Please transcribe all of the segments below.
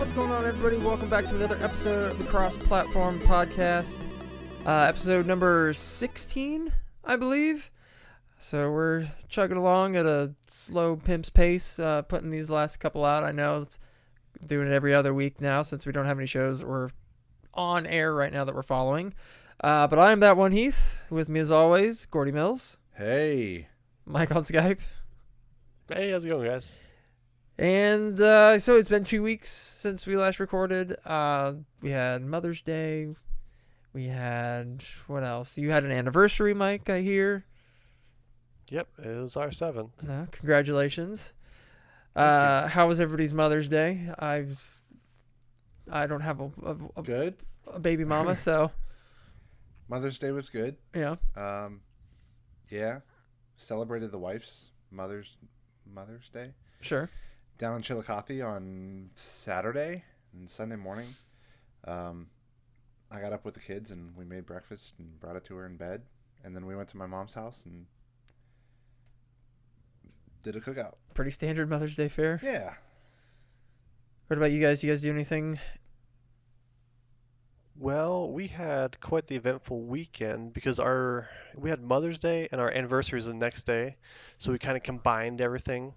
What's going on, everybody? Welcome back to another episode of the Cross Platform Podcast. Episode number 16, I believe. So we're chugging along at a slow pimp's pace, putting these last couple out. I know it's doing it every other week now since we don't have any shows that we're on air right now that we're following. But I'm that one Heath. With me as always, Gordy Mills. Hey. Mike on Skype. Hey, how's it going, guys? And so it's been 2 weeks since we last recorded. We had Mother's Day. We had, what else? You had an anniversary, Mike, I hear. Yep, it was our 7th. Congratulations. How was everybody's Mother's Day? I don't have Good. a baby mama, so. Mother's Day was good. Yeah. Yeah. Celebrated the wife's Mother's Day. Sure. Down in Chillicothe on Saturday and Sunday morning. I got up with the kids and we made breakfast and brought it to her in bed. And then we went to my mom's house and did a cookout. Pretty standard Mother's Day fare. Yeah. What about you guys? You guys do anything? Well, we had quite the eventful weekend because we had Mother's Day and our anniversary was the next day. So we kind of combined everything.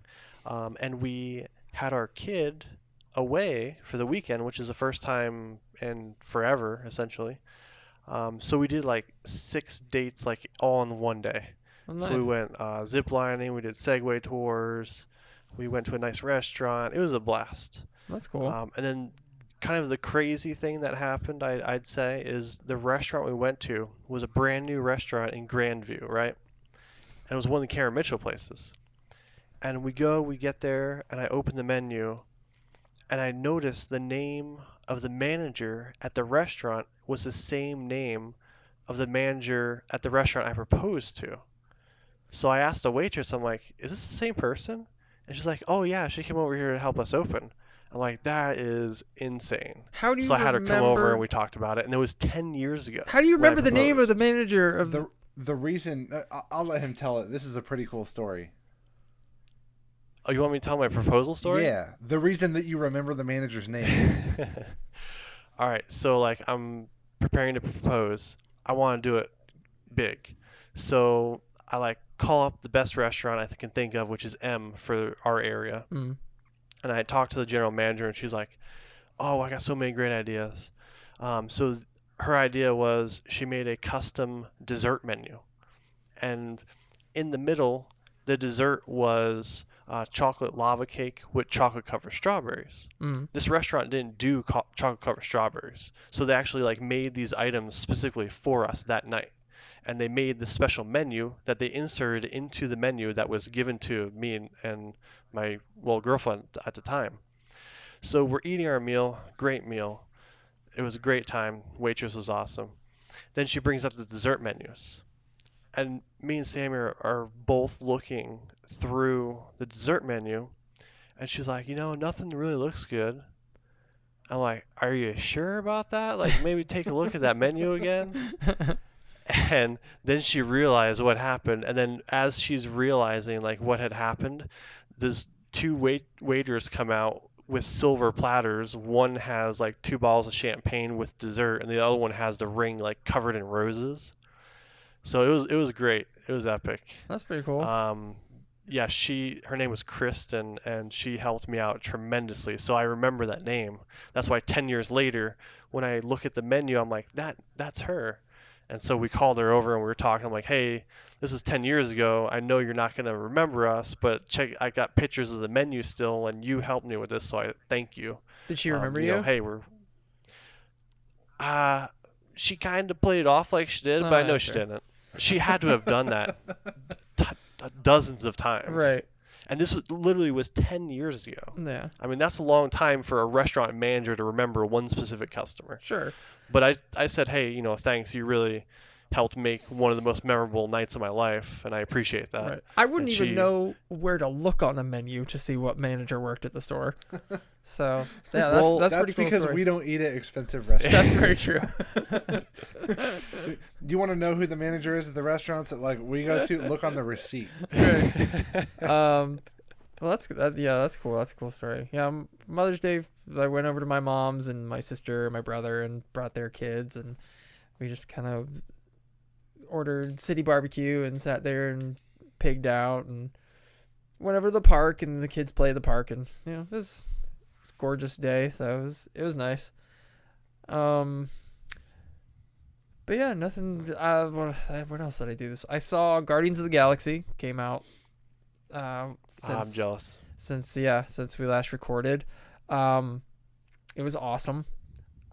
And we had our kid away for the weekend, which is the first time in forever, essentially. So we did like 6 dates, like all in one day. Oh, nice. So we went zip lining, we did Segway tours, we went to a nice restaurant. It was a blast. That's cool. And then kind of the crazy thing that happened, I'd say, is the restaurant we went to was a brand new restaurant in Grandview, right? And it was one of the Karen Mitchell places. And we get there, and I open the menu, and I notice the name of the manager at the restaurant was the same name of the manager at the restaurant I proposed to. So I asked the waitress, I'm like, is this the same person? And she's like, oh yeah, she came over here to help us open. I'm like, that is insane. How do you So I had her come over, remember- and we talked about it, and it was 10 years ago. How do you when I remember the name of the proposed. manager of The reason, I'll let him tell it. This is a pretty cool story. Oh, you want me to tell my proposal story? Yeah. The reason that you remember the manager's name. All right, so like I'm preparing to propose. I want to do it big. So I like call up the best restaurant I can think of, which is M for our area. Mm. And I talked to the general manager, and she's like, oh, I got so many great ideas. So her idea was she made a custom dessert menu. And in the middle, the dessert was chocolate lava cake with chocolate covered strawberries. Mm. This restaurant didn't do chocolate covered strawberries, so they actually like made these items specifically for us that night. And they made this special menu that they inserted into the menu that was given to me and my girlfriend at the time. So we're eating our meal, great meal. It was a great time. Waitress was awesome. Then she brings up the dessert menus. And me and Sammy are both looking through the dessert menu, and she's like, nothing really looks good. I'm like, are you sure about that? Like, maybe take a look at that menu again. And then she realized what happened, and then as she's realizing like what had happened, there's 2 waiters come out with silver platters. One has like 2 bottles of champagne with dessert, and the other one has the ring like covered in roses. So it was great. It was epic. That's pretty cool. Yeah, her name was Kristen, and she helped me out tremendously. So I remember that name. That's why 10 years later, when I look at the menu, I'm like, that's her. And so we called her over and we were talking. I'm like, hey, this was 10 years ago. I know you're not going to remember us, but check, I got pictures of the menu still, and you helped me with this, so I thank you. Did she remember you? Hey, she kind of played it off like she did, but I know she didn't. She had to have done that dozens of times. Right. And this literally was 10 years ago. Yeah. I mean, that's a long time for a restaurant manager to remember one specific customer. Sure. But I said, hey, thanks. You really helped make one of the most memorable nights of my life, and I appreciate that. Right. I wouldn't even know where to look on a menu to see what manager worked at the store. So, yeah, that's pretty cool because story. we don't eat at expensive restaurants. That's very true. Do you want to know who the manager is at the restaurants that like we go to? Look on the receipt. Right. Well, that's cool. That's a cool story. Yeah, Mother's Day I went over to my mom's and my sister and my brother and brought their kids, and we just kind of ordered city barbecue and sat there and pigged out and went over to the park, and the kids played the park, and it was a gorgeous day, so it was nice. But yeah, nothing. What else did I do this? I saw Guardians of the Galaxy came out. I'm jealous. Since we last recorded, it was awesome.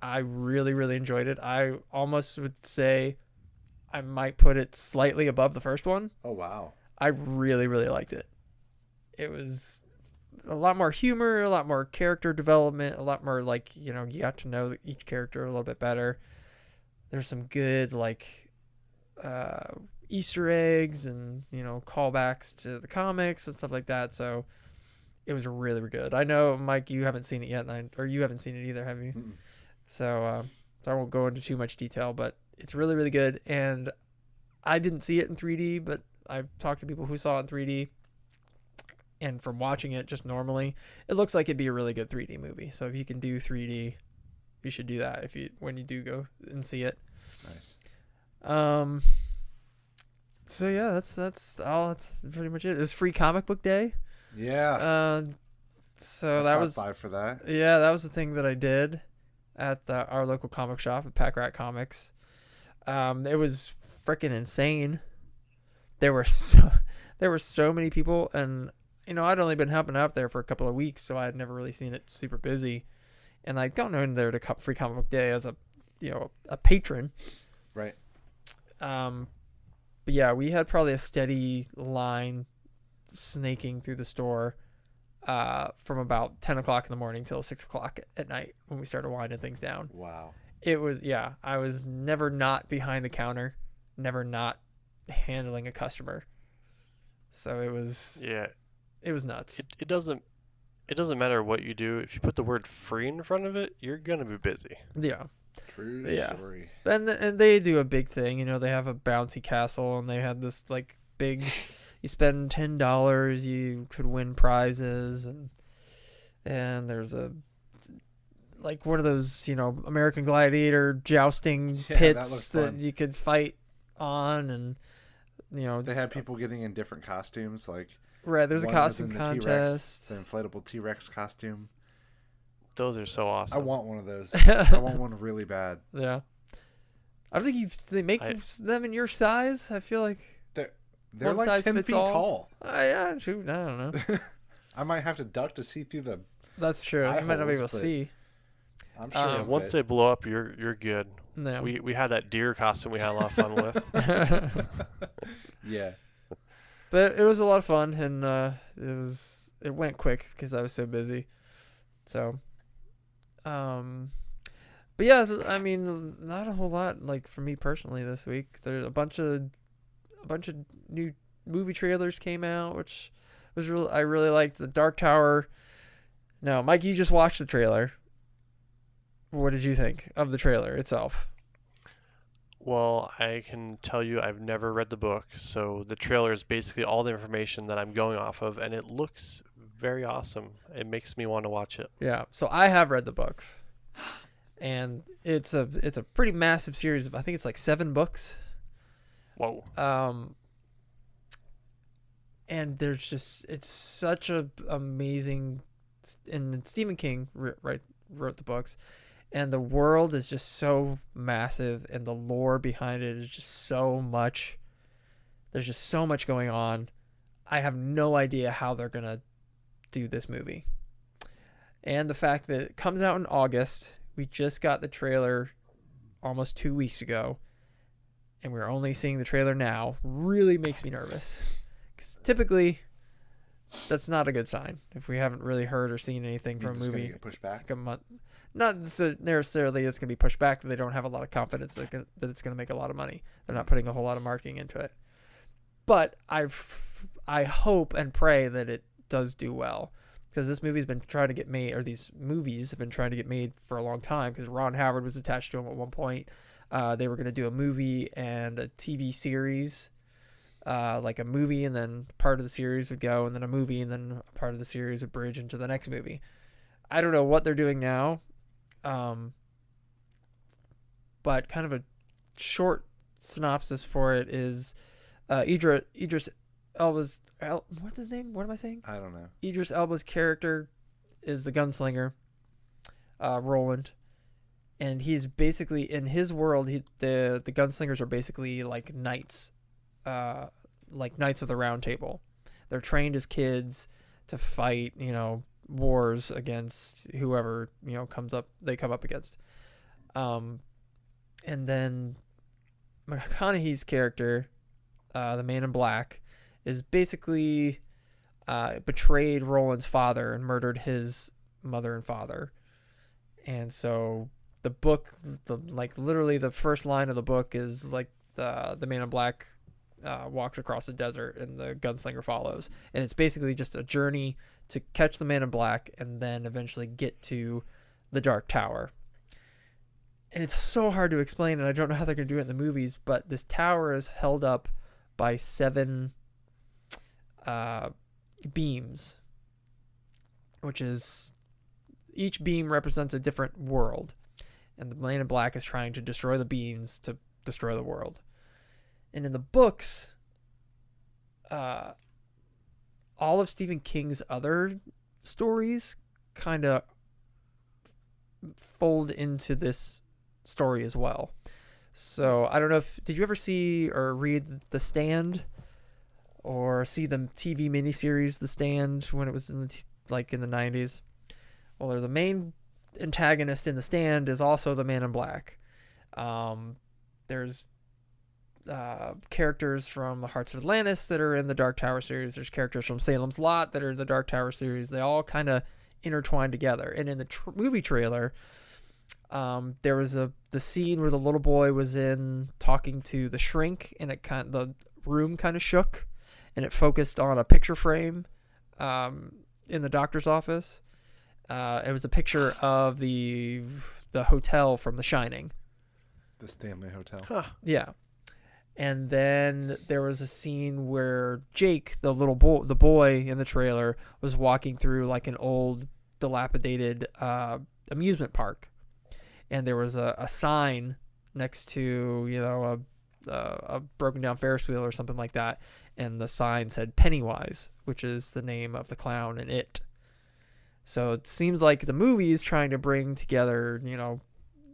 I really, really enjoyed it. I almost would say I might put it slightly above the first one. Oh wow! I really, really liked it. It was a lot more humor, a lot more character development, a lot more you got to know each character a little bit better. There's some good Easter eggs and callbacks to the comics and stuff like that. So it was really, really good. I know, Mike, you haven't seen it yet, or you haven't seen it either, have you? Mm-mm. So I won't go into too much detail, but it's really, really good. And I didn't see it in 3D, but I've talked to people who saw it in 3D. And from watching it just normally, it looks like it'd be a really good 3D movie. So if you can do 3D, you should do that when you do go and see it. Nice. So yeah, that's all. That's pretty much it. It was Free Comic Book Day. Yeah. So I that was by for that. Yeah, that was the thing that I did at our local comic shop at Pack Rat Comics. It was freaking insane. There were so many people, and I'd only been helping out there for a couple of weeks, so I had never really seen it super busy. And I got known there to Free Comic Book Day as a patron. Right. But yeah, we had probably a steady line snaking through the store from about 10 o'clock in the morning till 6 o'clock at night when we started winding things down. Wow. It was, I was never not behind the counter, never not handling a customer. So it was nuts. It doesn't matter what you do. If you put the word free in front of it, you're going to be busy. Yeah. True story. And they do a big thing. They have a bouncy castle, and they had this big, you spend $10, you could win prizes, and there's a one of those American Gladiator jousting pits that you could fight on, and they had people getting in different costumes. Right, there's a costume contest. The inflatable T-Rex costume. Those are so awesome. I want one of those. I want one really bad. Yeah. I don't think they make them in your size. I feel like they're like 10 feet tall. Yeah, shoot, I don't know. I might have to duck to see through the. That's true. I might not be able to see. I'm sure. Once they blow up, you're good. No. We had that deer costume we had a lot of fun with. Yeah. But it was a lot of fun, and it went quick because I was so busy. So, but yeah, I mean, not a whole lot for me personally this week. There's a bunch of new movie trailers came out, which was I really liked. The Dark Tower. No, Mike, you just watched the trailer. What did you think of the trailer itself? Well, I can tell you I've never read the book, so the trailer is basically all the information that I'm going off of, and it looks very awesome. It makes me want to watch it. Yeah, so I have read the books, and it's a pretty massive series of, I think it's 7 books. Whoa. And it's such a amazing, and Stephen King wrote the books. And the world is just so massive, and the lore behind it is just so much. There's just so much going on. I have no idea how they're going to do this movie. And the fact that it comes out in August, we just got the trailer almost 2 weeks ago, and we're only seeing the trailer now, really makes me nervous. Because typically, that's not a good sign if we haven't really heard or seen anything from a movie. Get pushed back? A month. Not necessarily it's going to be pushed back. They don't have a lot of confidence that it's going to make a lot of money. They're not putting a whole lot of marketing into it. But I hope and pray that it does do well, because this movie's been trying to get made, or these movies have been trying to get made for a long time, because Ron Howard was attached to them at one point. They were going to do a movie and a TV series, like a movie and then part of the series would go, and then a movie and then part of the series would bridge into the next movie. I don't know what they're doing now. But kind of a short synopsis for it is Idris Elba's what's his name? What am I saying? I don't know. Idris Elba's character is the gunslinger, Roland, and he's basically in his world. The gunslingers are basically like knights, like knights of the Round Table. They're trained as kids to fight, wars against whoever they come up against. And then McConaughey's character, the Man in Black, is basically betrayed Roland's father and murdered his mother and father. And so the book, literally the first line of the book is like the Man in Black walks across the desert and the gunslinger follows. And it's basically just a journey to catch the Man in Black and then eventually get to the Dark Tower. And it's so hard to explain, and I don't know how they're going to do it in the movies, but this tower is held up by 7 beams, which is, each beam represents a different world. And the Man in Black is trying to destroy the beams to destroy the world. And in the books, all of Stephen King's other stories kind of fold into this story as well. So I don't know did you ever see or read The Stand or see the TV miniseries The Stand when it was in the 90s? Well, the main antagonist in The Stand is also the Man in Black. There's characters from the Hearts of Atlantis that are in the Dark Tower series. There's characters from Salem's Lot that are in the Dark Tower series. They all kind of intertwine together. And in the movie trailer, there was the scene where the little boy was in talking to the shrink, and the room kind of shook, and it focused on a picture frame in the doctor's office. It was a picture of the hotel from The Shining. The Stanley Hotel. Huh. Yeah. And then there was a scene where Jake, the boy in the trailer, was walking through like an old, dilapidated amusement park. And there was a sign next to, a broken down Ferris wheel or something like that. And the sign said Pennywise, which is the name of the clown in It. So it seems like the movie is trying to bring together,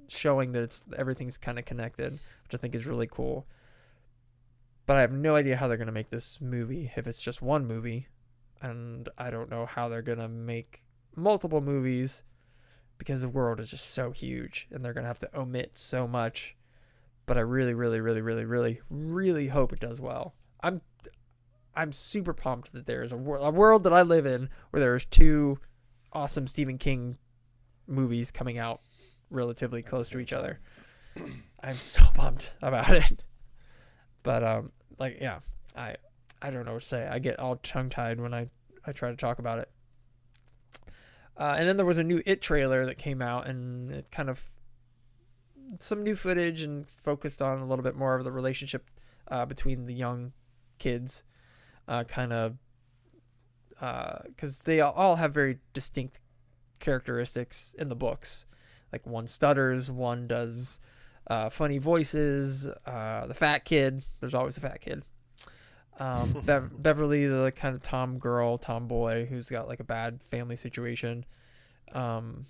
showing that everything's kind of connected, which I think is really cool. But I have no idea how they're going to make this movie if it's just one movie. And I don't know how they're going to make multiple movies because the world is just so huge and they're going to have to omit so much. But I really, really, really, really, really, really hope it does well. I'm super pumped that there's a world that I live in where there's 2 awesome Stephen King movies coming out relatively close to each other. I'm so pumped about it. But I don't know what to say. I get all tongue-tied when I try to talk about it. And then there was a new It trailer that came out, and it kind of some new footage and focused on a little bit more of the relationship between the young kids, because they all have very distinct characteristics in the books. Like one stutters, one does funny voices. The fat kid, there's always a fat kid. Beverly, the kind of tomboy who's got like a bad family situation. And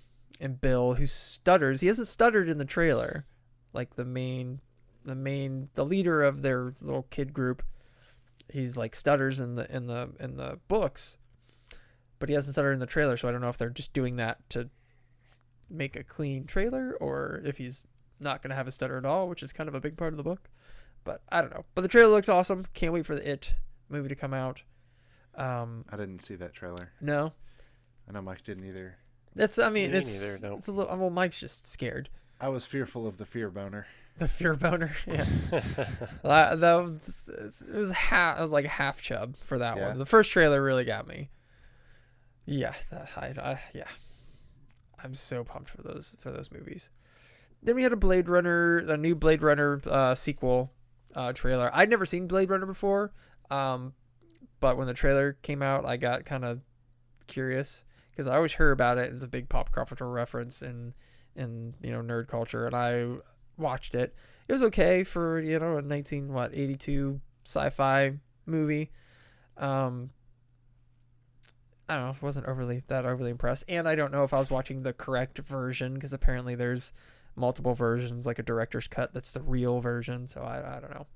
Bill, who stutters. He hasn't stuttered in the trailer. Like the leader of their little kid group. He's like stutters in the books, but he hasn't stuttered in the trailer. So I don't know if they're just doing that to make a clean trailer, or if he's not going to have a stutter at all, which is kind of a big part of the book. But I don't know. But the trailer looks awesome. Can't wait for the It movie to come out. I didn't see that trailer. No, I know Mike didn't either. it's neither, no. It's a little. Well, Mike's just scared. I was fearful of the fear boner. The fear boner, yeah. It was like half chub for that one. The first trailer really got me. Yeah, yeah. I'm so pumped for those movies. Then we had a new Blade Runner sequel trailer. I'd never seen Blade Runner before, but when the trailer came out, I got kind of curious because I always hear about it. It's a big pop culture reference in nerd culture, and I watched it. It was okay for a 82 sci-fi movie. I don't know. Wasn't overly impressed, and I don't know if I was watching the correct version because apparently there's multiple versions, like a director's cut that's the real version. So I don't know.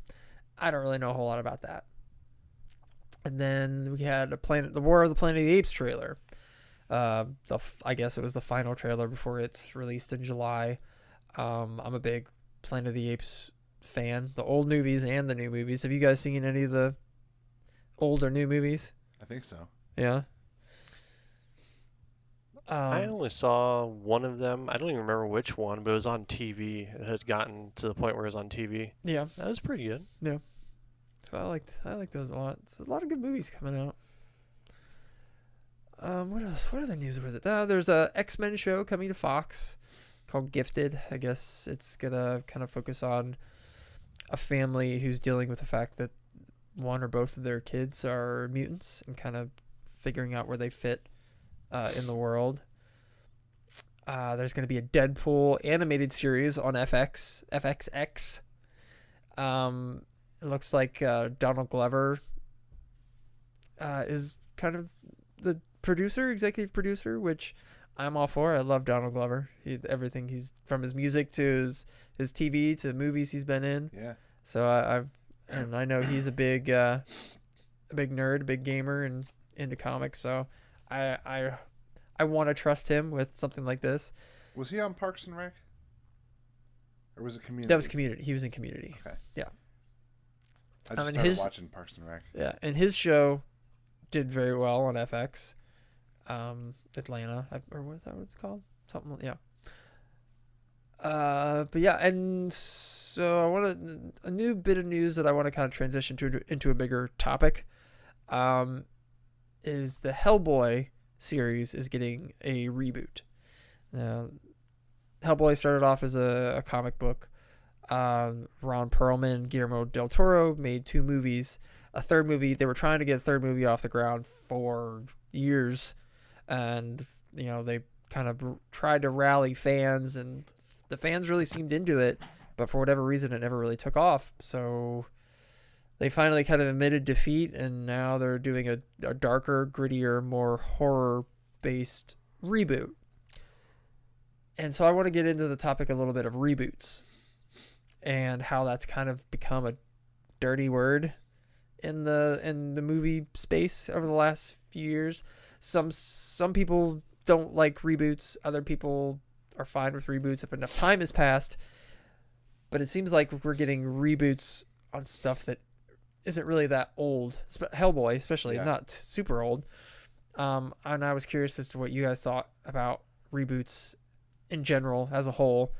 I don't really know a whole lot about that. And then we had the War of the Planet of the Apes trailer. I guess it was the final trailer before it's released in July. I'm a big Planet of the Apes fan, the old movies and the new movies. Have you guys seen any of the old or new movies? I think so. Yeah. I only saw one of them. I don't even remember which one, but it was on TV. It had gotten to the point where it was on TV. Yeah. That was pretty good. Yeah. So I like those a lot. So there's a lot of good movies coming out. What else? What other news was it? There's a X-Men show coming to Fox called Gifted. I guess it's gonna kind of focus on a family who's dealing with the fact that one or both of their kids are mutants and kind of figuring out where they fit in the world. There's going to be a Deadpool animated series on FXX. It looks like Donald Glover is kind of the executive producer, which I'm all for. I love Donald Glover. Everything he's from his music to his TV to movies he's been in. Yeah. So I know he's a big nerd, a big gamer, and into comics. So I want to trust him with something like this. Was he on Parks and Rec? Or was it Community? That was Community. He was in Community. Okay. Yeah. I just started watching Parks and Rec. Yeah, and his show did very well on FX. Atlanta, or what is that what it's called? Something, yeah. But yeah, and so I want a new bit of news that I want to kind of transition into a bigger topic. Is the Hellboy series is getting a reboot. Now, Hellboy started off as a comic book. Ron Perlman, Guillermo del Toro made 2 movies. A third movie, they were trying to get a third movie off the ground for years, and they kind of tried to rally fans, and the fans really seemed into it, but for whatever reason it never really took off. So they finally kind of admitted defeat, and now they're doing a darker, grittier, more horror-based reboot. And so I want to get into the topic a little bit of reboots and how that's kind of become a dirty word in the movie space over the last few years. Some people don't like reboots. Other people are fine with reboots if enough time has passed. But it seems like we're getting reboots on stuff that isn't really that old. Hellboy, especially, not super old. And I was curious as to what you guys thought about reboots in general as a whole.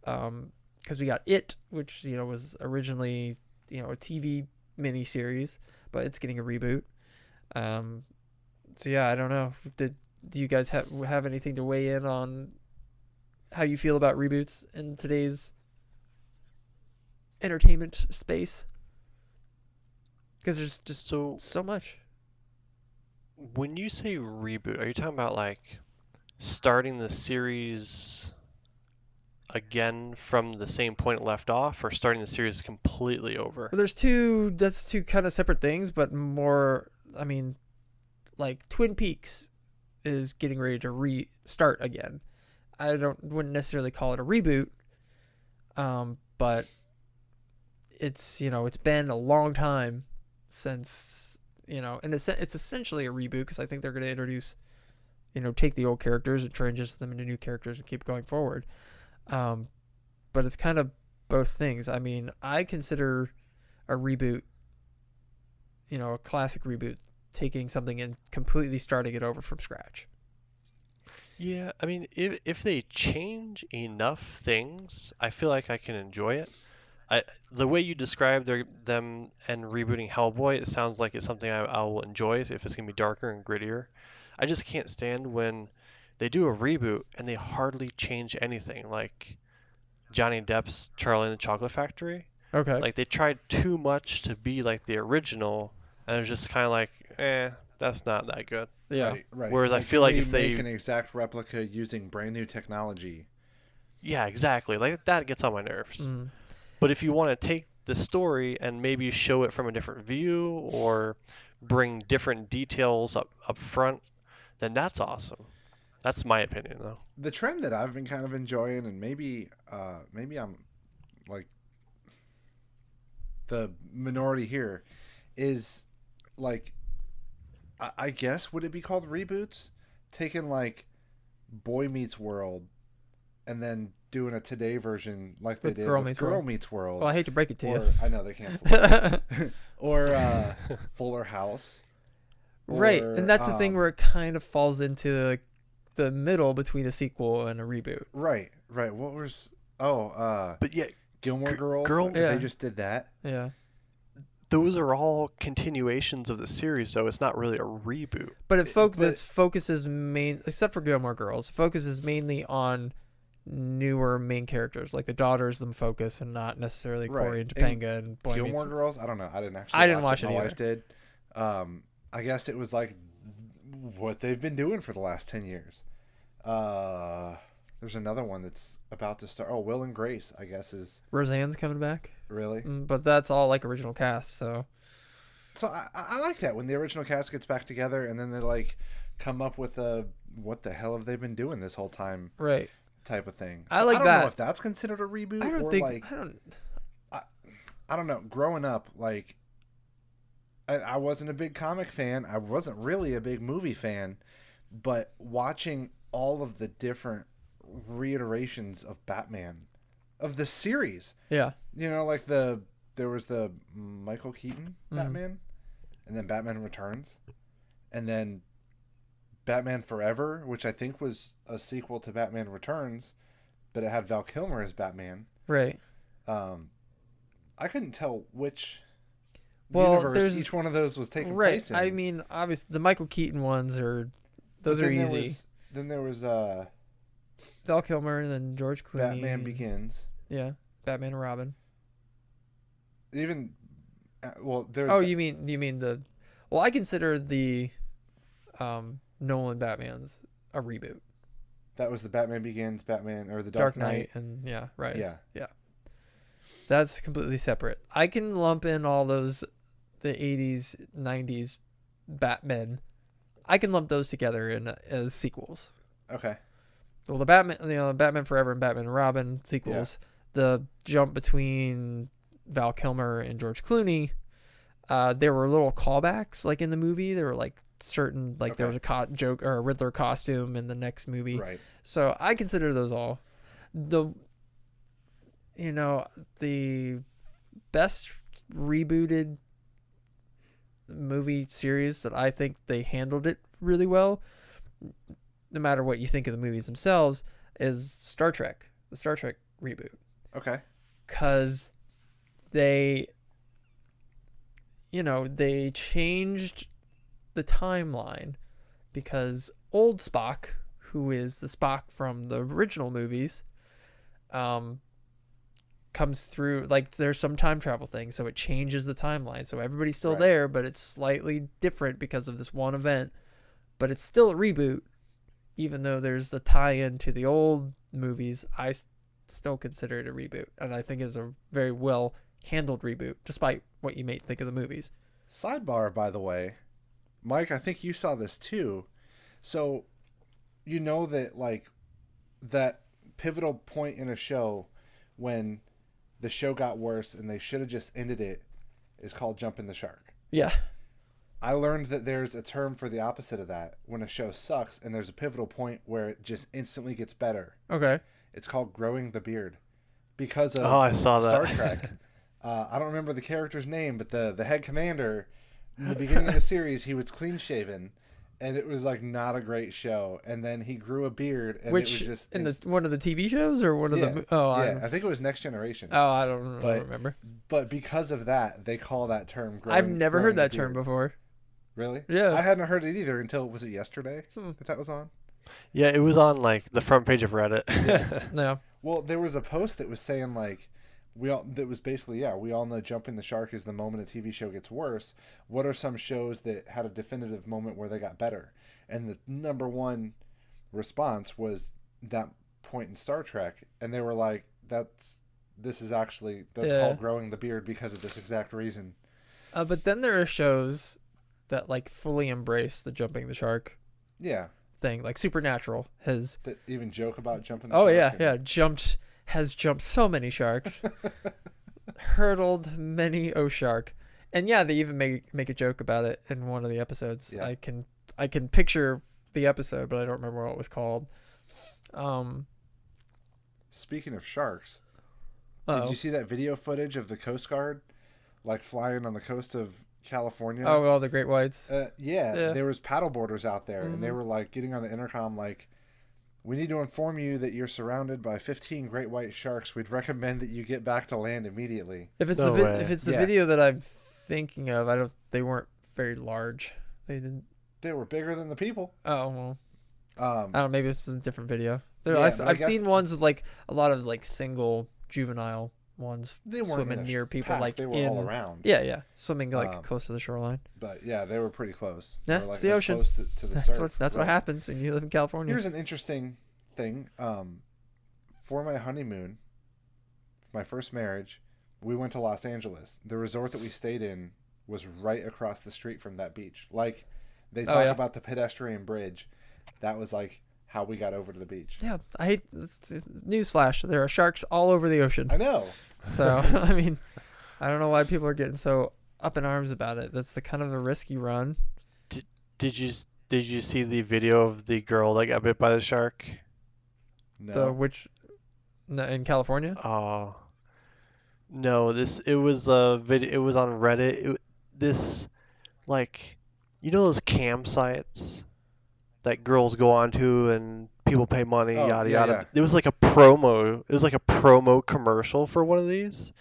Because we got It, which was originally a TV miniseries, but it's getting a reboot. So yeah, I don't know. Do you guys have anything to weigh in on how you feel about reboots in today's entertainment space? Because there's just so much. When you say reboot, are you talking about like starting the series again from the same point it left off, or starting the series completely over? Well, that's two kind of separate things, but more, I mean, like Twin Peaks is getting ready to restart again. I wouldn't necessarily call it a reboot, but it's it's been a long time since and it's essentially a reboot, because I think they're going to introduce take the old characters and transition them into new characters and keep going forward. But it's kind of both things. I mean, I consider a reboot, a classic reboot, taking something and completely starting it over from scratch. Yeah, I mean, if they change enough things, I feel like I can enjoy it. The way you described them and rebooting Hellboy, it sounds like it's something I will enjoy if it's going to be darker and grittier. I just can't stand when they do a reboot and they hardly change anything, like Johnny Depp's Charlie and the Chocolate Factory. Okay. Like, they tried too much to be like the original, and it was just kind of like, That's not that good. Yeah. Right. Whereas I feel can like we if they make an exact replica using brand new technology. Yeah, exactly. Like that gets on my nerves. Mm. But if you want to take the story and maybe show it from a different view or bring different details up front, then that's awesome. That's my opinion, though. The trend that I've been kind of enjoying, and maybe I'm like the minority here, is like I guess would it be called reboots? Taking like Boy Meets World and then doing a today version like they With did Girl with Meets Girl World. Meets World. Well, I hate to break it to or you. I know they canceled it. Or Fuller House. Right, Or, and that's the thing where it kind of falls into the middle between a sequel and a reboot. Right. What was But yeah, Gilmore Girls? Like, Yeah. They just did that. Yeah. those are all continuations of the series, so it's not really a reboot. But it but- focuses except for Gilmore Girls, focuses mainly on newer main characters. Like the daughters them focus and not necessarily Right. Corey and And Topanga and Boy Gilmore Meets. Girls? I don't know. I didn't actually I didn't watch it. it My either. wife did. I guess it was like what they've been doing for the last 10 years. There's another one that's about to start. Oh, Will and Grace, I guess, is Roseanne's coming back. really. But that's all like original cast, so So I like that when the original cast gets back together and then they like come up with a what the hell have they been doing this whole time right. type of thing. I So like I don't that. know if that's considered a reboot I don't or think like I don't I don't know. Growing up, like I wasn't a big comic fan. I wasn't really a big movie fan, but watching all of the different reiterations of Batman of the series, yeah. you know, like there was the Michael Keaton Batman, and then Batman Returns, and then Batman Forever, which I think was a sequel to Batman Returns, but it had Val Kilmer as Batman. Right. I couldn't tell which Well, universe each one of those was taking Right. place in. I mean, obviously the Michael Keaton ones are those But are then easy. Then there was Val Kilmer and then George Clooney. Batman Begins. Yeah. Batman and Robin. Even well, there. Oh, you mean the? Well, I consider the Nolan Batman's a reboot. that was the Batman Begins, Batman or the Dark Knight and Rise. Yeah. That's completely separate. I can lump in all those, the 80s, 90s Batman. I can lump those together as sequels. Okay. Well, the Batman Forever and Batman and Robin sequels. The jump between Val Kilmer and George Clooney. There were little callbacks like in the movie. There were like certain there was a joke or a Riddler costume in the next movie. Right. So I consider those all the best rebooted movie series that I think they handled it really well. No matter what you think of the movies themselves, is Star Trek, the Star Trek reboot. Okay. Because they changed the timeline because old Spock, who is the Spock from the original movies, comes through, like there's some time travel thing, so it changes the timeline. So everybody's still Right. there, but it's slightly different because of this one event. But it's still a reboot, even though there's the tie-in to the old movies. I still consider it a reboot, and I think it's a very well handled reboot, despite what you may think of the movies. Sidebar, by the way, Mike, I think you saw this too. So, you know that like that pivotal point in a show when the show got worse and they should have just ended it is called jumping the shark. Yeah. I learned that there's a term for the opposite of that when a show sucks and there's a pivotal point where it just instantly gets better. Okay. It's called growing the beard because of I saw that. Star Trek. I don't remember the character's name, but the head commander in the beginning of the series, he was clean shaven, and it was like not a great show. And then he grew a beard, and Which it was just in one of the TV shows or one of the I think it was Next Generation. I don't remember. But because of that, they call that term. I've never heard that the term beard. before. Really? Yeah. I hadn't heard it either until was it yesterday that was on? Yeah, it was on like the front page of Reddit. Yeah. No. Well, there was a post that was saying like that was basically, yeah, we all know jumping the shark is the moment a TV show gets worse. What are some shows that had a definitive moment where they got better? And the number one response was that point in Star Trek, and they were like, that's called growing the beard because of this exact reason. But then there are shows that like fully embrace the jumping the shark thing, like Supernatural has that even joke about jumping the shark. Has jumped so many sharks, hurdled many shark, and they even make a joke about it in one of the episodes. Yeah. I can picture the episode, but I don't remember what it was called. Speaking of sharks, did you see that video footage of the Coast Guard like flying on the coast of California? Oh, all the great whites. There was paddleboarders out there, and they were like getting on the intercom like, we need to inform you that you're surrounded by 15 great white sharks. We'd recommend that you get back to land immediately. If it's the video that I'm thinking of, they weren't very large. They were bigger than the people. Oh well. I don't know. Maybe it's a different video. I've seen ones with like a lot of like single juvenile ones. They weren't swimming near people, like they were all around. Yeah, swimming like close to the shoreline. But yeah, they were pretty close. Yeah, like it's the ocean. Close to the surf. That's what happens when you live in California. Here's an interesting thing. For my honeymoon, my first marriage, we went to Los Angeles. The resort that we stayed in was right across the street from that beach. Like, they talk about the pedestrian bridge. That was like how we got over to the beach. Yeah, I hate newsflash. There are sharks all over the ocean. I know. So I mean, I don't know why people are getting so up in arms about it. That's the kind of a risky run. Did you see the video of the girl that got bit by the shark? No. In California? Oh. No, it was a video. It was on Reddit. You know those campsites that girls go onto and people pay money, yada yada. Yeah. It was like a promo. It was like a promo commercial for one of these,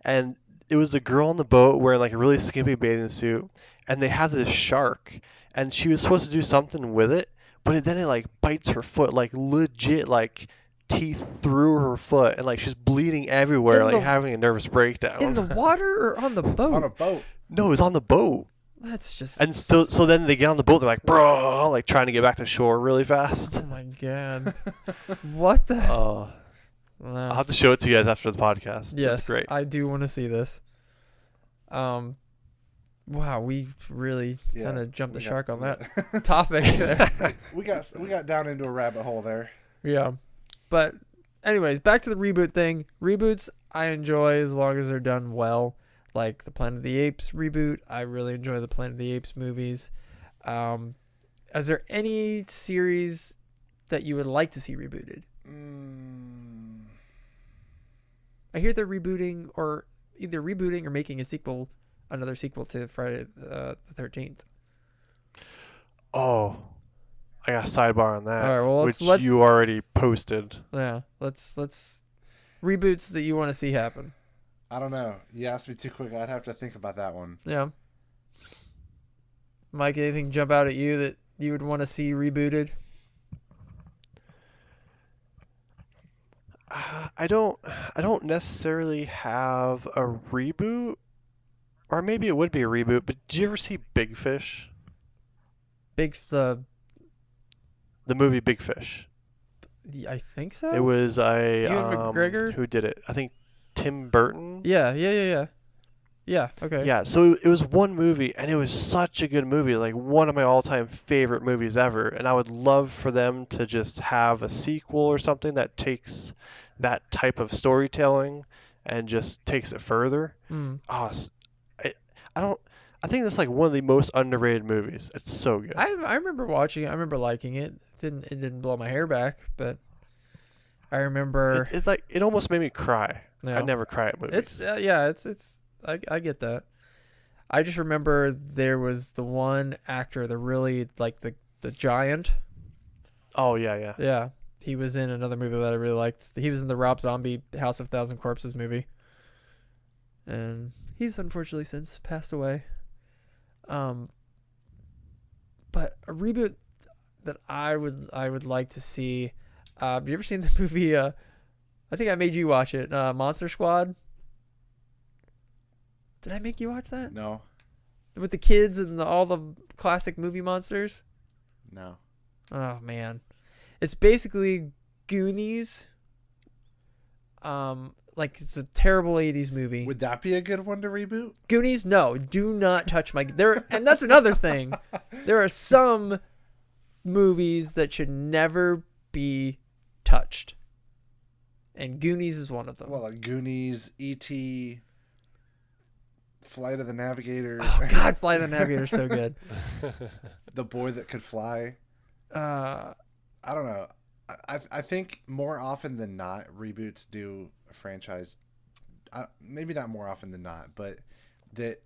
and it was the girl on the boat wearing like a really skimpy bathing suit, and they had this shark, and she was supposed to do something with it, but then it like bites her foot, like legit, like teeth through her foot, and like she's bleeding everywhere, like having a nervous breakdown. In the water or on the boat? On a boat. No, it was on the boat. That's just... And so then they get on the boat, they're like, bro, like trying to get back to shore really fast. Oh my god. What the... I'll have to show it to you guys after the podcast. Yes, it's great. I do want to see this. Wow, we really kind of jumped the shark on that topic there. We got down into a rabbit hole there. Yeah. But anyways, back to the reboot thing. Reboots I enjoy as long as they're done well. Like the Planet of the Apes reboot, I really enjoy the Planet of the Apes movies. Is there any series that you would like to see rebooted? I hear they're rebooting or making another sequel to Friday the 13th. Oh, I got a sidebar on that. All right, well, which you already posted. Yeah, let's reboots that you want to see happen. I don't know. You asked me too quick. I'd have to think about that one. Yeah. Mike, anything jump out at you that you would want to see rebooted? I don't necessarily have a reboot, or maybe it would be a reboot. But did you ever see Big Fish? The movie Big Fish. I think so. It was Ewan McGregor. Who did it? I think Tim Burton. Yeah. Yeah. Okay. Yeah. So it was one movie, and it was such a good movie, like one of my all-time favorite movies ever. And I would love for them to just have a sequel or something that takes that type of storytelling and just takes it further. I think that's like one of the most underrated movies. It's so good. I remember watching it. I remember liking it. It didn't blow my hair back, but I remember it almost made me cry. Yeah. I never cry at movies. It's I get that. I just remember there was the one actor, the really like the giant. Oh yeah. Yeah, he was in another movie that I really liked. He was in the Rob Zombie House of Thousand Corpses movie, and he's unfortunately since passed away. But a reboot that I would like to see. Have you ever seen the movie? I think I made you watch it. Monster Squad. Did I make you watch that? No. With the kids and all the classic movie monsters? No. Oh, man. It's basically Goonies. Like, it's a terrible 80s movie. Would that be a good one to reboot? Goonies? No. Do not touch my... And that's another thing. There are some movies that should never be touched. And Goonies is one of them. Well, like Goonies, E.T., Flight of the Navigator. Oh, God, Flight of the Navigator is so good. The Boy That Could Fly. Uh, I don't know. I think more often than not, reboots do a franchise. Maybe not more often than not, but that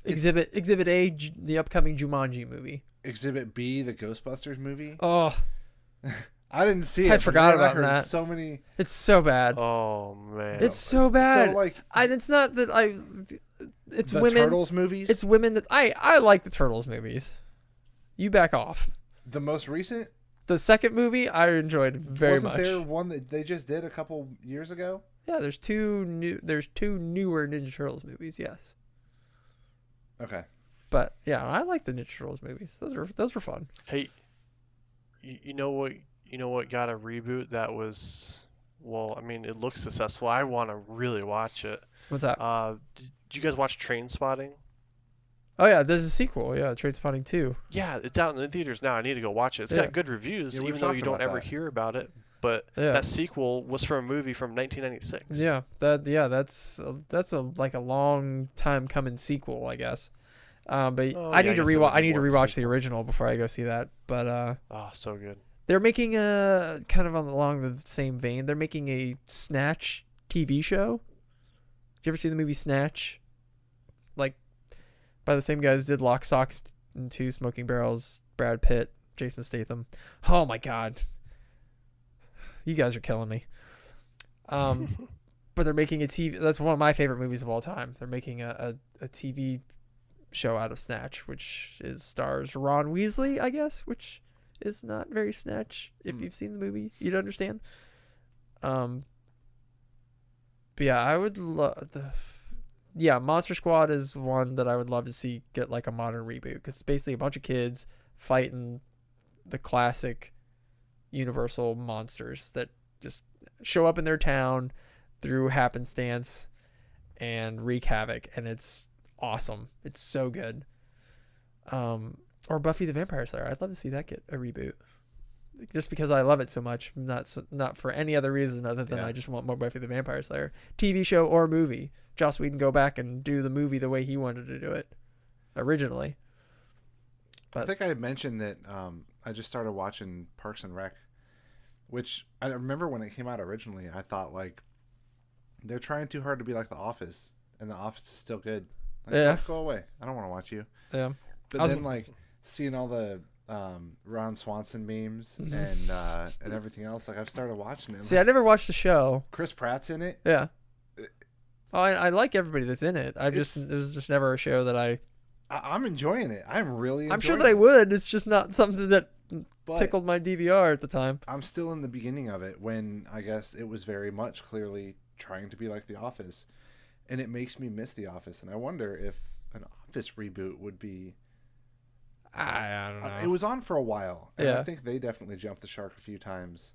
Exhibit A, the upcoming Jumanji movie. Exhibit B, the Ghostbusters movie. Oh, I didn't see it. I forgot man, about I heard that. So many. It's so bad. Oh man, It's so bad. So like, And it's not that it's the women. Turtles movies. It's women that I like the Turtles movies. You back off. The most recent. The second movie I enjoyed very Wasn't much. there one that they just did a couple years ago? Yeah, there's two newer Ninja Turtles movies. Yes, Okay. but yeah, I like the Ninja Turtles movies. Those were fun. hey, you know what? You know what got a reboot that was, well, I mean, it looks successful. I want to really watch it. What's that? Did you guys watch Train Spotting? Oh yeah, there's a sequel. Yeah, Trainspotting 2. Yeah, it's out in the theaters now. I need to go watch it. It's Yeah. got good reviews, Yeah, we've even though you talked don't about ever that. hear about it. But Yeah. that sequel was from a movie from 1996. Yeah, that's a like a long time coming sequel, I guess. But Oh, I yeah, need I to guess it rewatch. would I be need to more of a rewatch the sequel. original before I go see that. But Oh, so good. they're making a kind of along the same vein. They're making a Snatch TV show. Did you ever see the movie Snatch? Like, by the same guys did Lock, Stock, and Two Smoking Barrels. Brad Pitt, Jason Statham. Oh my God, you guys are killing me. But they're making a TV. That's one of my favorite movies of all time. They're making a TV show out of Snatch, which stars Ron Weasley, I guess, which is not very Snatch. If you've seen the movie, you'd understand. But yeah, I would love Monster Squad is one that I would love to see get like a modern reboot, because it's basically a bunch of kids fighting the classic Universal monsters that just show up in their town through happenstance and wreak havoc, and it's awesome. It's so good. Or Buffy the Vampire Slayer. I'd love to see that get a reboot, just because I love it so much. Not for any other reason other than I just want more Buffy the Vampire Slayer TV show or movie. Joss Whedon go back and do the movie the way he wanted to do it originally. I think I had mentioned that I just started watching Parks and Rec, which I remember when it came out originally. I thought like they're trying too hard to be like The Office, and The Office is still good. Like, Yeah. Go away. I don't want to watch you. Yeah. But then like seeing all the Ron Swanson memes and everything else, like I've started watching it. See, I never watched the show. Chris Pratt's in it. Yeah. Oh, I like everybody that's in it. It was just never a show that I'm enjoying it. I'm really enjoying I'm sure that I would. It's just not something that But tickled my DVR at the time. I'm still in the beginning of it when I guess it was very much clearly trying to be like The Office. And it makes me miss The Office. And I wonder if an Office reboot would be... I don't know. It was on for a while. And Yeah. I think they definitely jumped the shark a few times.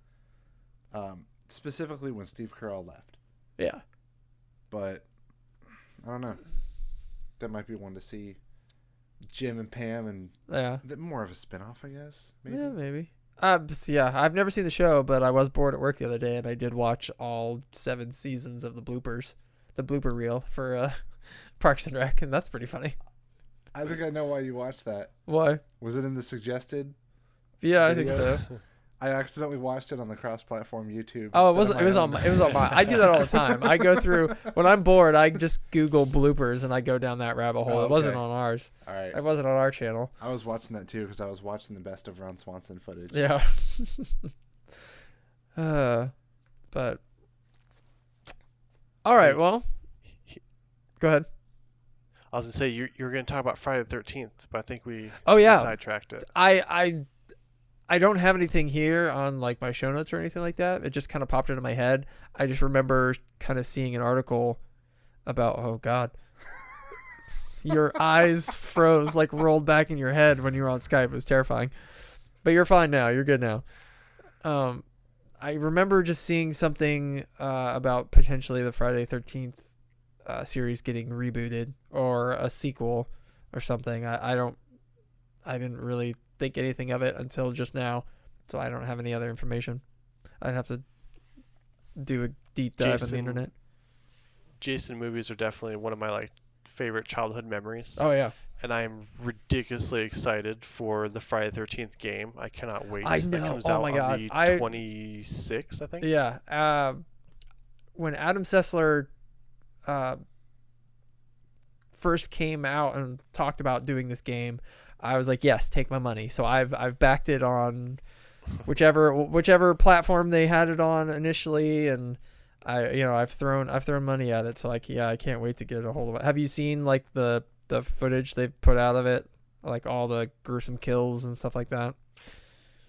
Specifically when Steve Carell left. Yeah. But I don't know. That might be one to see. Jim and Pam and Yeah. more of a spinoff, I guess. Maybe. Yeah, maybe. Yeah, I've never seen the show, but I was bored at work the other day, and I did watch all 7 seasons of the blooper reel for Parks and Rec, and that's pretty funny. I think I know why you watched that. Why? Was it in the suggested? Yeah, I think video? so. I accidentally watched it on the cross-platform YouTube. Oh, instead it was of on my. I do that all the time. I go through when I'm bored. I just Google bloopers and I go down that rabbit hole. Oh, It wasn't okay. on ours. All right. It wasn't on our channel. I was watching that too because I was watching the best of Ron Swanson footage. Yeah. But all right. Well, go ahead. I was gonna say you were gonna talk about Friday the 13th, but I think we Oh yeah. sidetracked it. I don't have anything here on like my show notes or anything like that. It just kind of popped into my head. I just remember kind of seeing an article about, oh God, Your eyes froze, like rolled back in your head when you were on Skype. It was terrifying. But you're fine now. You're good now. I remember just seeing something about potentially the Friday 13th series getting rebooted or a sequel or something. I didn't really think anything of it until just now, so I don't have any other information. I'd have to do a deep dive on the internet. Jason movies are definitely one of my like favorite childhood memories. Oh yeah. And I am ridiculously excited for the Friday the 13th game. I cannot wait. I know. That comes Oh out my on God. the 26th, I think. Yeah. When Adam Sessler first came out and talked about doing this game, I was like, yes, take my money. So I've backed it on whichever platform they had it on initially, and I've thrown money at it. So I can't wait to get a hold of it. Have you seen like the footage they've put out of it, like all the gruesome kills and stuff like that?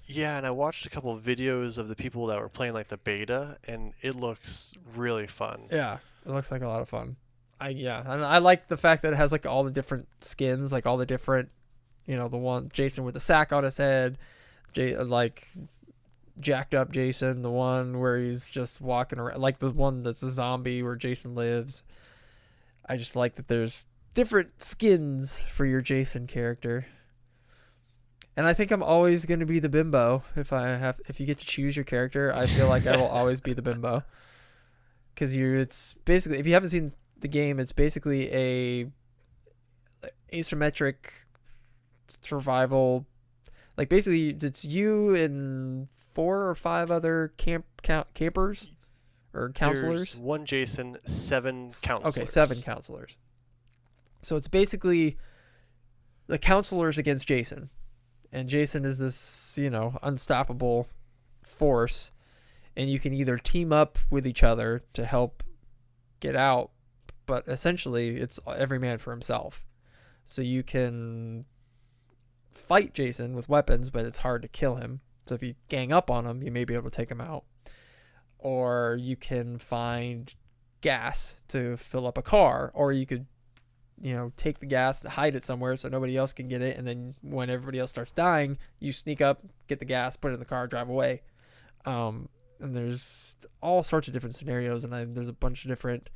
Yeah, and I watched a couple of videos of the people that were playing like the beta, and it looks really fun. Yeah, it looks like a lot of fun. And I like the fact that it has like all the different skins, like all the different, the one Jason with the sack on his head, like jacked up Jason, the one where he's just walking around, like the one that's a zombie where Jason lives. I just like that there's different skins for your Jason character. And I think I'm always going to be the bimbo if you get to choose your character. I feel like I will always be the bimbo. Cuz it's basically, if you haven't seen the game, it's basically a asymmetric survival. Like basically it's you and 4 or 5 other campers or counselors. There's one Jason, 7 counselors. Okay, 7 counselors. So it's basically the counselors against Jason. And Jason is this, unstoppable force. And you can either team up with each other to help get out, but essentially it's every man for himself. So you can fight Jason with weapons, but it's hard to kill him. So if you gang up on him, you may be able to take him out. Or you can find gas to fill up a car, or you could take the gas and hide it somewhere so nobody else can get it, and then when everybody else starts dying, you sneak up, get the gas, put it in the car, drive away. And there's all sorts of different scenarios, and there's a bunch of different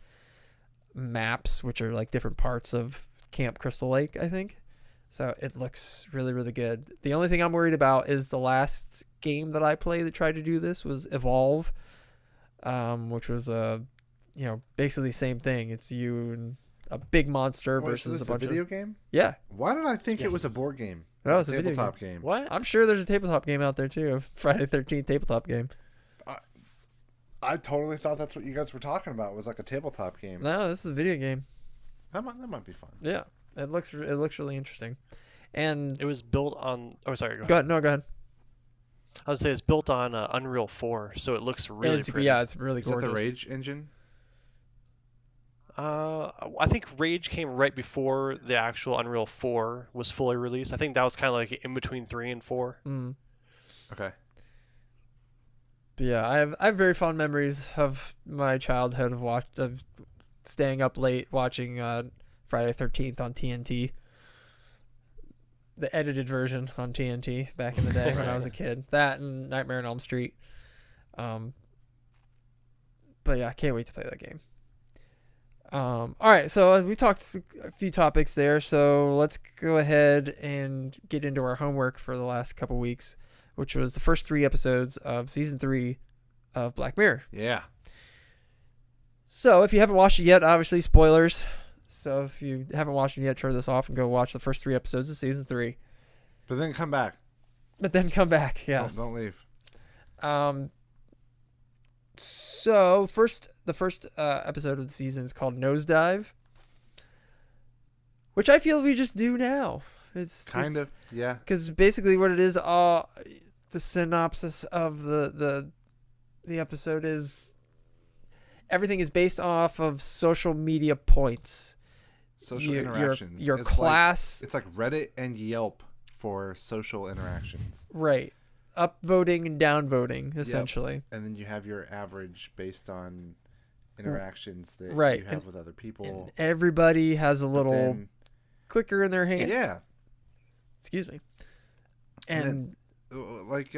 maps, which are like different parts of Camp Crystal Lake, I think. So it looks really, really good. The only thing I'm worried about is the last game that I played that tried to do this was Evolve, which was basically the same thing. It's you and a big monster versus a bunch of video game. Yeah. Why did I think it was a board game? No, it's a tabletop game. What? I'm sure there's a tabletop game out there too. A Friday 13th tabletop game. I totally thought that's what you guys were talking about. Was like a tabletop game. No, this is a video game. That might be fun. Yeah, it looks really interesting, and it was built on. Oh, sorry. Go ahead. No, go ahead. I would say it's built on Unreal 4, so it looks really pretty. Yeah, it's really gorgeous. Is that the Rage engine? I think Rage came right before the actual Unreal 4 was fully released. I think that was kind of like in between 3 and 4. Okay. But yeah, I have very fond memories of my childhood of staying up late watching Friday 13th on TNT. The edited version on TNT back in the day when I was a kid. That and Nightmare on Elm Street. But yeah, I can't wait to play that game. All right, so we talked a few topics there, so let's go ahead and get into our homework for the last couple weeks, which was the first 3 episodes of season 3 of Black Mirror. Yeah. So if you haven't watched it yet, obviously spoilers. So if you haven't watched it yet, turn this off and go watch the first 3 episodes of season 3. But then come back. Yeah. Don't leave. So the first episode of the season is called Nosedive, which I feel we just do now. It's kind of, yeah. Because basically what it is, the synopsis of the episode is everything is based off of social media points. Social interactions. Your class. It's like Reddit and Yelp for social interactions. Right. Upvoting and downvoting, essentially. Yep. And then you have your average based on interactions that you have with other people. And everybody has a little clicker in their hand. Yeah. Excuse me. And like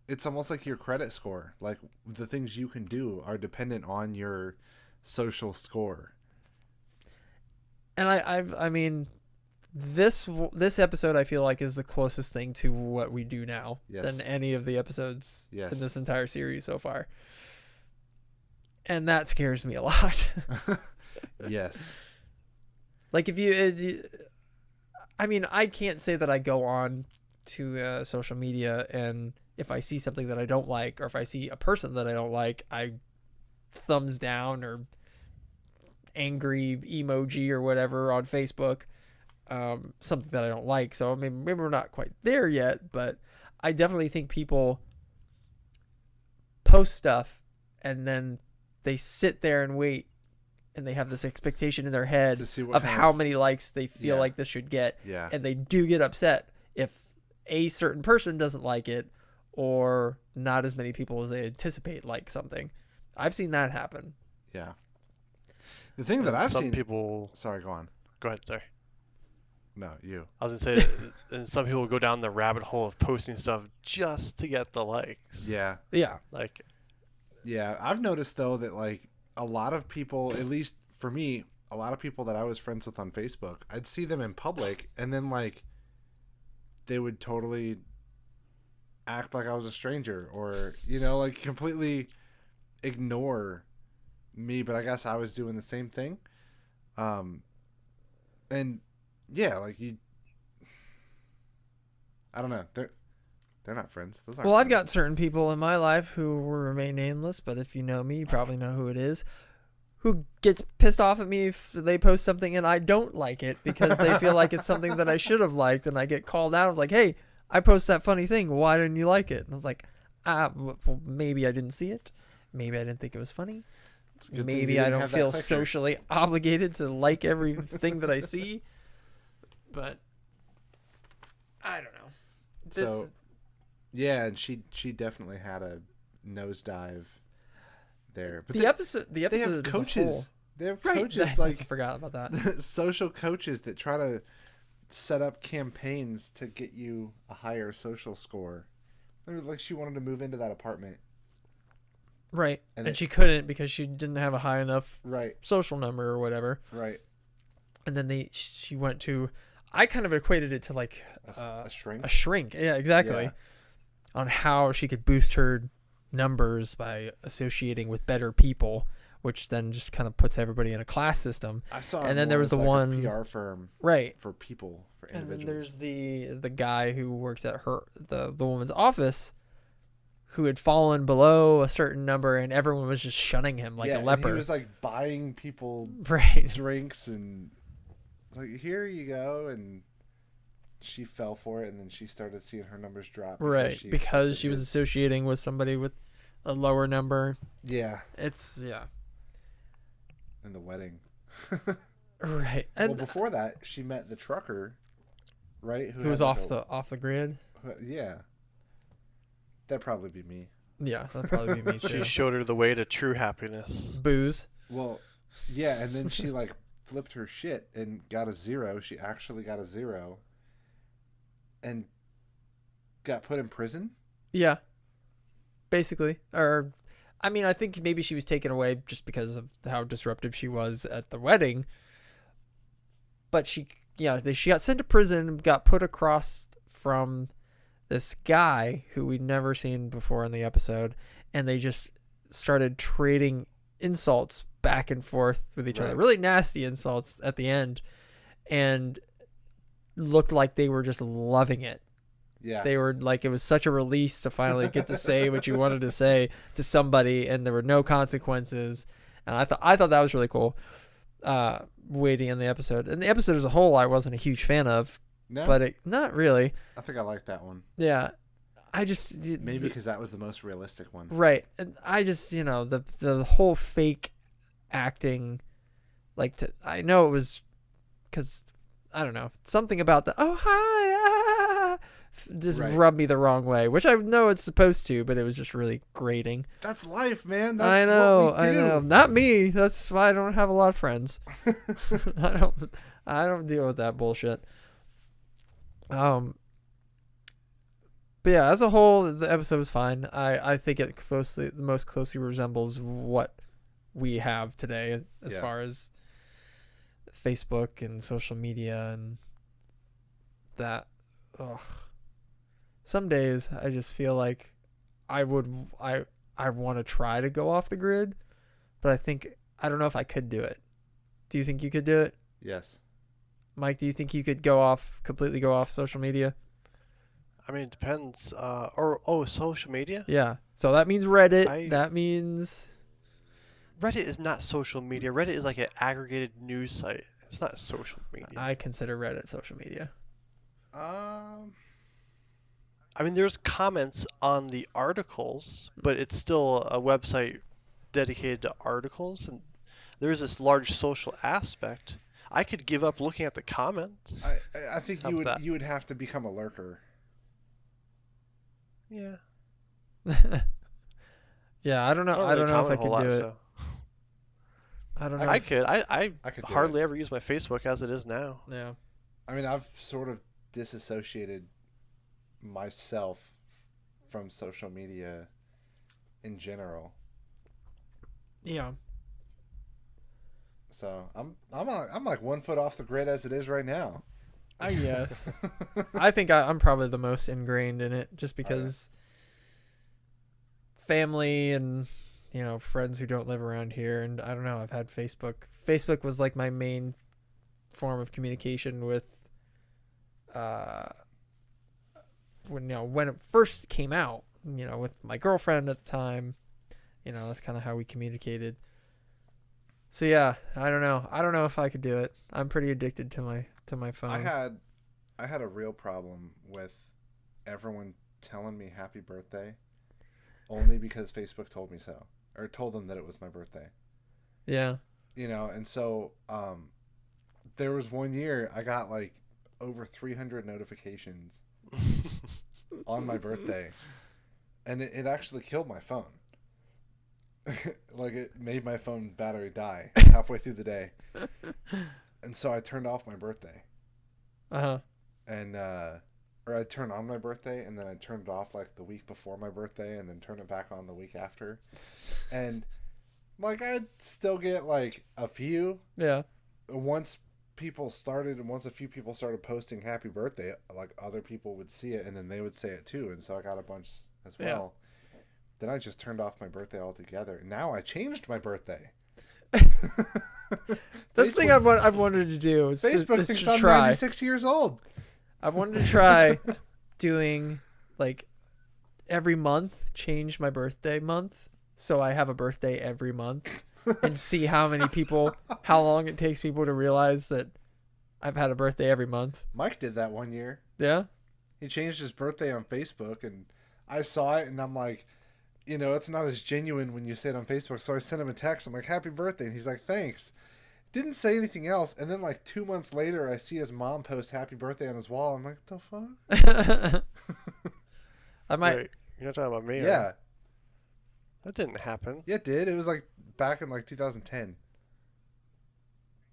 it's almost like your credit score. Like the things you can do are dependent on your social score. And I mean, this episode I feel like is the closest thing to what we do now than any of the episodes in this entire series so far. And that scares me a lot. Yes. Like if you, I mean, I can't say that I go on to social media and if I see something that I don't like, or if I see a person that I don't like, I thumbs down or angry emoji or whatever on Facebook, something that I don't like. So I mean, maybe we're not quite there yet, but I definitely think people post stuff and then they sit there and wait, and they have this expectation in their head of how many likes they feel like this should get. Yeah. And they do get upset if a certain person doesn't like it, or not as many people as they anticipate like something. I've seen that happen. Yeah. The thing that I've seen... Some people... Sorry, go on. Go ahead, sorry. No, you. I was going to say, and some people go down the rabbit hole of posting stuff just to get the likes. Yeah. Yeah. Like... Yeah, I've noticed, though, that, like, a lot of people, at least for me, a lot of people that I was friends with on Facebook, I'd see them in public, and then, like, they would totally act like I was a stranger, or, you know, like, completely ignore me, but I guess I was doing the same thing. And, yeah, like, I don't know, they're not friends. Those aren't Well, I've friends. got certain people in my life who will remain nameless, but if you know me, you probably know who it is, who gets pissed off at me if they post something and I don't like it because they feel like it's something that I should have liked, and I get called out. I was like, hey, I posted that funny thing. Why didn't you like it? And I was like, well, maybe I didn't see it. Maybe I didn't think it was funny. Maybe I don't feel socially obligated to like everything that I see. But I don't know. So, yeah, and she definitely had a nosedive there. But the episode they have coaches. They have coaches I like forgot about that. social coaches that try to set up campaigns to get you a higher social score. Like she wanted to move into that apartment. Right. And she couldn't because she didn't have a high enough social number or whatever. Right. And then she went to, I kind of equated it to like a shrink. A shrink. Yeah, exactly. Yeah. On how she could boost her numbers by associating with better people, which then just kind of puts everybody in a class system. I saw. And then there was the like one a PR firm, right, for people, for individuals. And then individuals. there's the guy who works at the woman's office, who had fallen below a certain number, and everyone was just shunning him like a leper. And he was like buying people drinks and like, here you go, and she fell for it, and then she started seeing her numbers drop. Because she was associating with somebody with a lower number. Yeah. It's, yeah. In the wedding. Right. And well, before that, she met the trucker, right? Who was off the grid. Yeah. That'd probably be me. Yeah, that'd probably be me too. She showed her the way to true happiness. Booze. Well, yeah, and then she like flipped her shit and got a 0. She actually got a 0. And got put in prison? Yeah. Basically. Or, I mean, I think maybe she was taken away just because of how disruptive she was at the wedding. But she got sent to prison, got put across from this guy who we'd never seen before in the episode, and they just started trading insults back and forth with each other. Really nasty insults at the end. And looked like they were just loving it. Yeah. They were like, it was such a release to finally get to say what you wanted to say to somebody, and there were no consequences. And I thought that was really cool. Waiting in the episode. And the episode as a whole, I wasn't a huge fan of. No? But not really. I think I liked that one. Yeah. I just... Maybe because that was the most realistic one. Right. And I just, the whole fake acting, I know it was because... I don't know, something about the hi just Right. rubbed me the wrong way, which I know it's supposed to, but it was just really grating. That's life, man. That's I know, what we I do. know. Not me. That's why I don't have a lot of friends. I don't deal with that bullshit. But yeah, as a whole, the episode was fine. I think it most closely resembles what we have today as Yeah. far as Facebook and social media and that. Ugh. Some days I just feel like I want to try to go off the grid, but I don't know if I could do it. Do you think you could do it? Yes. Mike, do you think you could completely go off social media? I mean, it depends. Social media? Yeah. So that means Reddit. I- That means Reddit is not social media. Reddit is like an aggregated news site. It's not social media. I consider Reddit social media. I mean, there's comments on the articles, but it's still a website dedicated to articles, and there's this large social aspect. I could give up looking at the comments. I think How you about that? would have to become a lurker. Yeah. Yeah, I don't know. I don't know if I could do it. I don't know. I could. I I could do hardly it. ever use my Facebook as it is now. Yeah. I mean, I've sort of disassociated myself from social media in general. Yeah. So I'm like 1 foot off the grid as it is right now. I guess. I think I'm probably the most ingrained in it, just because family and friends who don't live around here, and I don't know. I've had Facebook. Facebook was like my main form of communication with when it first came out. With my girlfriend at the time. That's kind of how we communicated. So yeah, I don't know. I don't know if I could do it. I'm pretty addicted to my phone. I had a real problem with everyone telling me happy birthday only because Facebook told me so, or told them that it was my birthday. Yeah. And so there was one year I got like over 300 notifications on my birthday, and it actually killed my phone. Like, it made my phone battery die halfway through the day. And so I turned off my birthday. Uh-huh. And or I turned on my birthday, and then I turned it off like the week before my birthday, and then turned it back on the week after. And like, I'd still get like a few. Yeah. Once a few people started posting happy birthday, like other people would see it, and then they would say it too, and so I got a bunch as well. Then I just turned off my birthday altogether. Now I changed my birthday. That's the thing I've wanted to do. Facebook thinks I'm try. 96 years old. I wanted to try doing like every month, change my birthday month, so I have a birthday every month, and see how long it takes people to realize that I've had a birthday every month. Mike did that one year. Yeah. He changed his birthday on Facebook, and I saw it, and I'm like, it's not as genuine when you say it on Facebook. So I sent him a text. I'm like, happy birthday. And he's like, thanks. Didn't say anything else. And then like 2 months later, I see his mom post happy birthday on his wall. I'm like, the fuck? I might. Wait, you're not talking about me, Yeah. right? That didn't happen. Yeah, it did. It was like back in like 2010.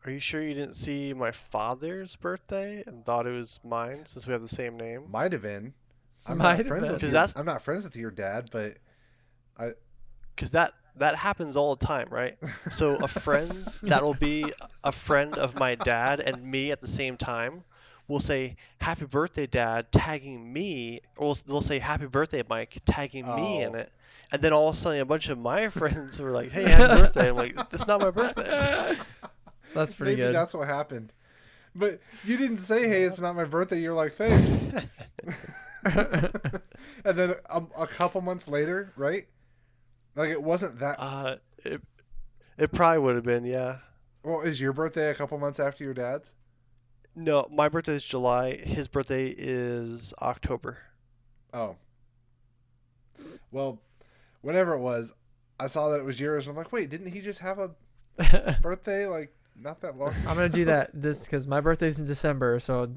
Are you sure you didn't see my father's birthday and thought it was mine since we have the same name? Might have been. I'm Might not have friends been. with 'Cause your, that's- I'm not friends with your dad, but Because that happens all the time, right? So a friend that will be a friend of my dad and me at the same time will say happy birthday dad tagging me, or they'll say happy birthday Mike tagging me in Oh. it, and then all of a sudden a bunch of my friends were like, hey, happy birthday. I'm like, that's not my birthday. That's pretty maybe good. that's what happened. But you didn't say, hey, it's not my birthday. You're like, thanks. And then a couple months later, right? Like, it wasn't that. It probably would have been, yeah. Well, is your birthday a couple months after your dad's? No, my birthday is July. His birthday is October. Oh. Well, whenever it was, I saw that it was yours. And I'm like, wait, didn't he just have a birthday like not that long? I'm gonna do that because my birthday's in December, so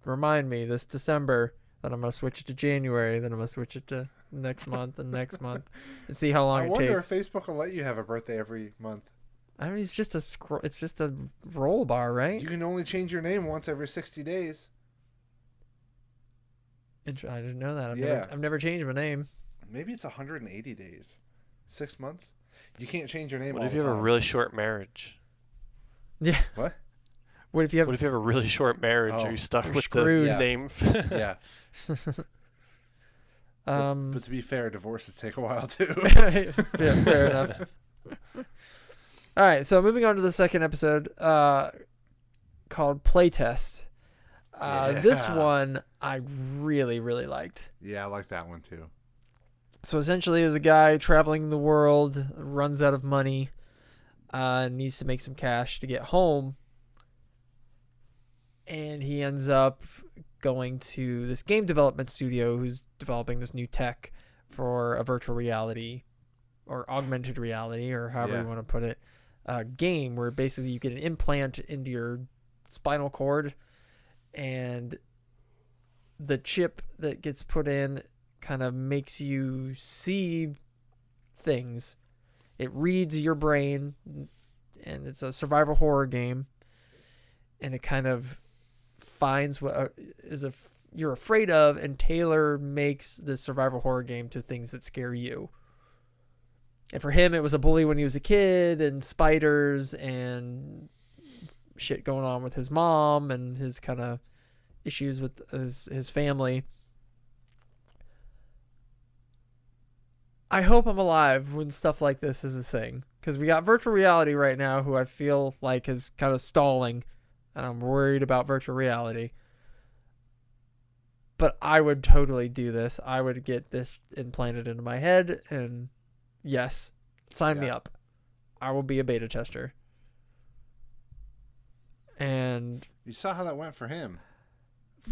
remind me this December Then I'm gonna switch it to January. Then I'm gonna switch it to next month and next month, and see how long I it wonder takes. if Facebook will let you have a birthday every month. I mean, it's just a scroll. It's just a roll bar, right? You can only change your name once every 60 days. I didn't know that. Yeah. I've never changed my name. Maybe it's 180 days. 6 months? You can't change your name What all if the you have a time. really short marriage? Yeah. What? What if you have? What if you have a really short marriage? Oh, Are you stuck you're with screwed. the Yeah. name? Yeah. But to be fair, divorces take a while too. Yeah, fair enough. All right, so moving on to the second episode, called Playtest. This Yeah. one I really, really liked. Yeah, I like that one too. So essentially, there's a guy traveling the world, runs out of money, needs to make some cash to get home, and he ends up going to this game development studio who's developing this new tech for a virtual reality or augmented reality, or however Yeah. you want to put it, game where basically you get an implant into your spinal cord, and the chip that gets put in kind of makes you see things. It reads your brain, and it's a survival horror game, and it kind of finds what you're afraid of, and Taylor makes this survival horror game to things that scare you. And for him, it was a bully when he was a kid, and spiders, and shit going on with his mom, and his kind of issues with his family. I hope I'm alive when stuff like this is a thing, because we got virtual reality right now, who I feel like is kind of stalling, and I'm worried about virtual reality. But I would totally do this. I would get this implanted into my head, and yes, sign me Yeah. up. I will be a beta tester. And You saw how that went for him.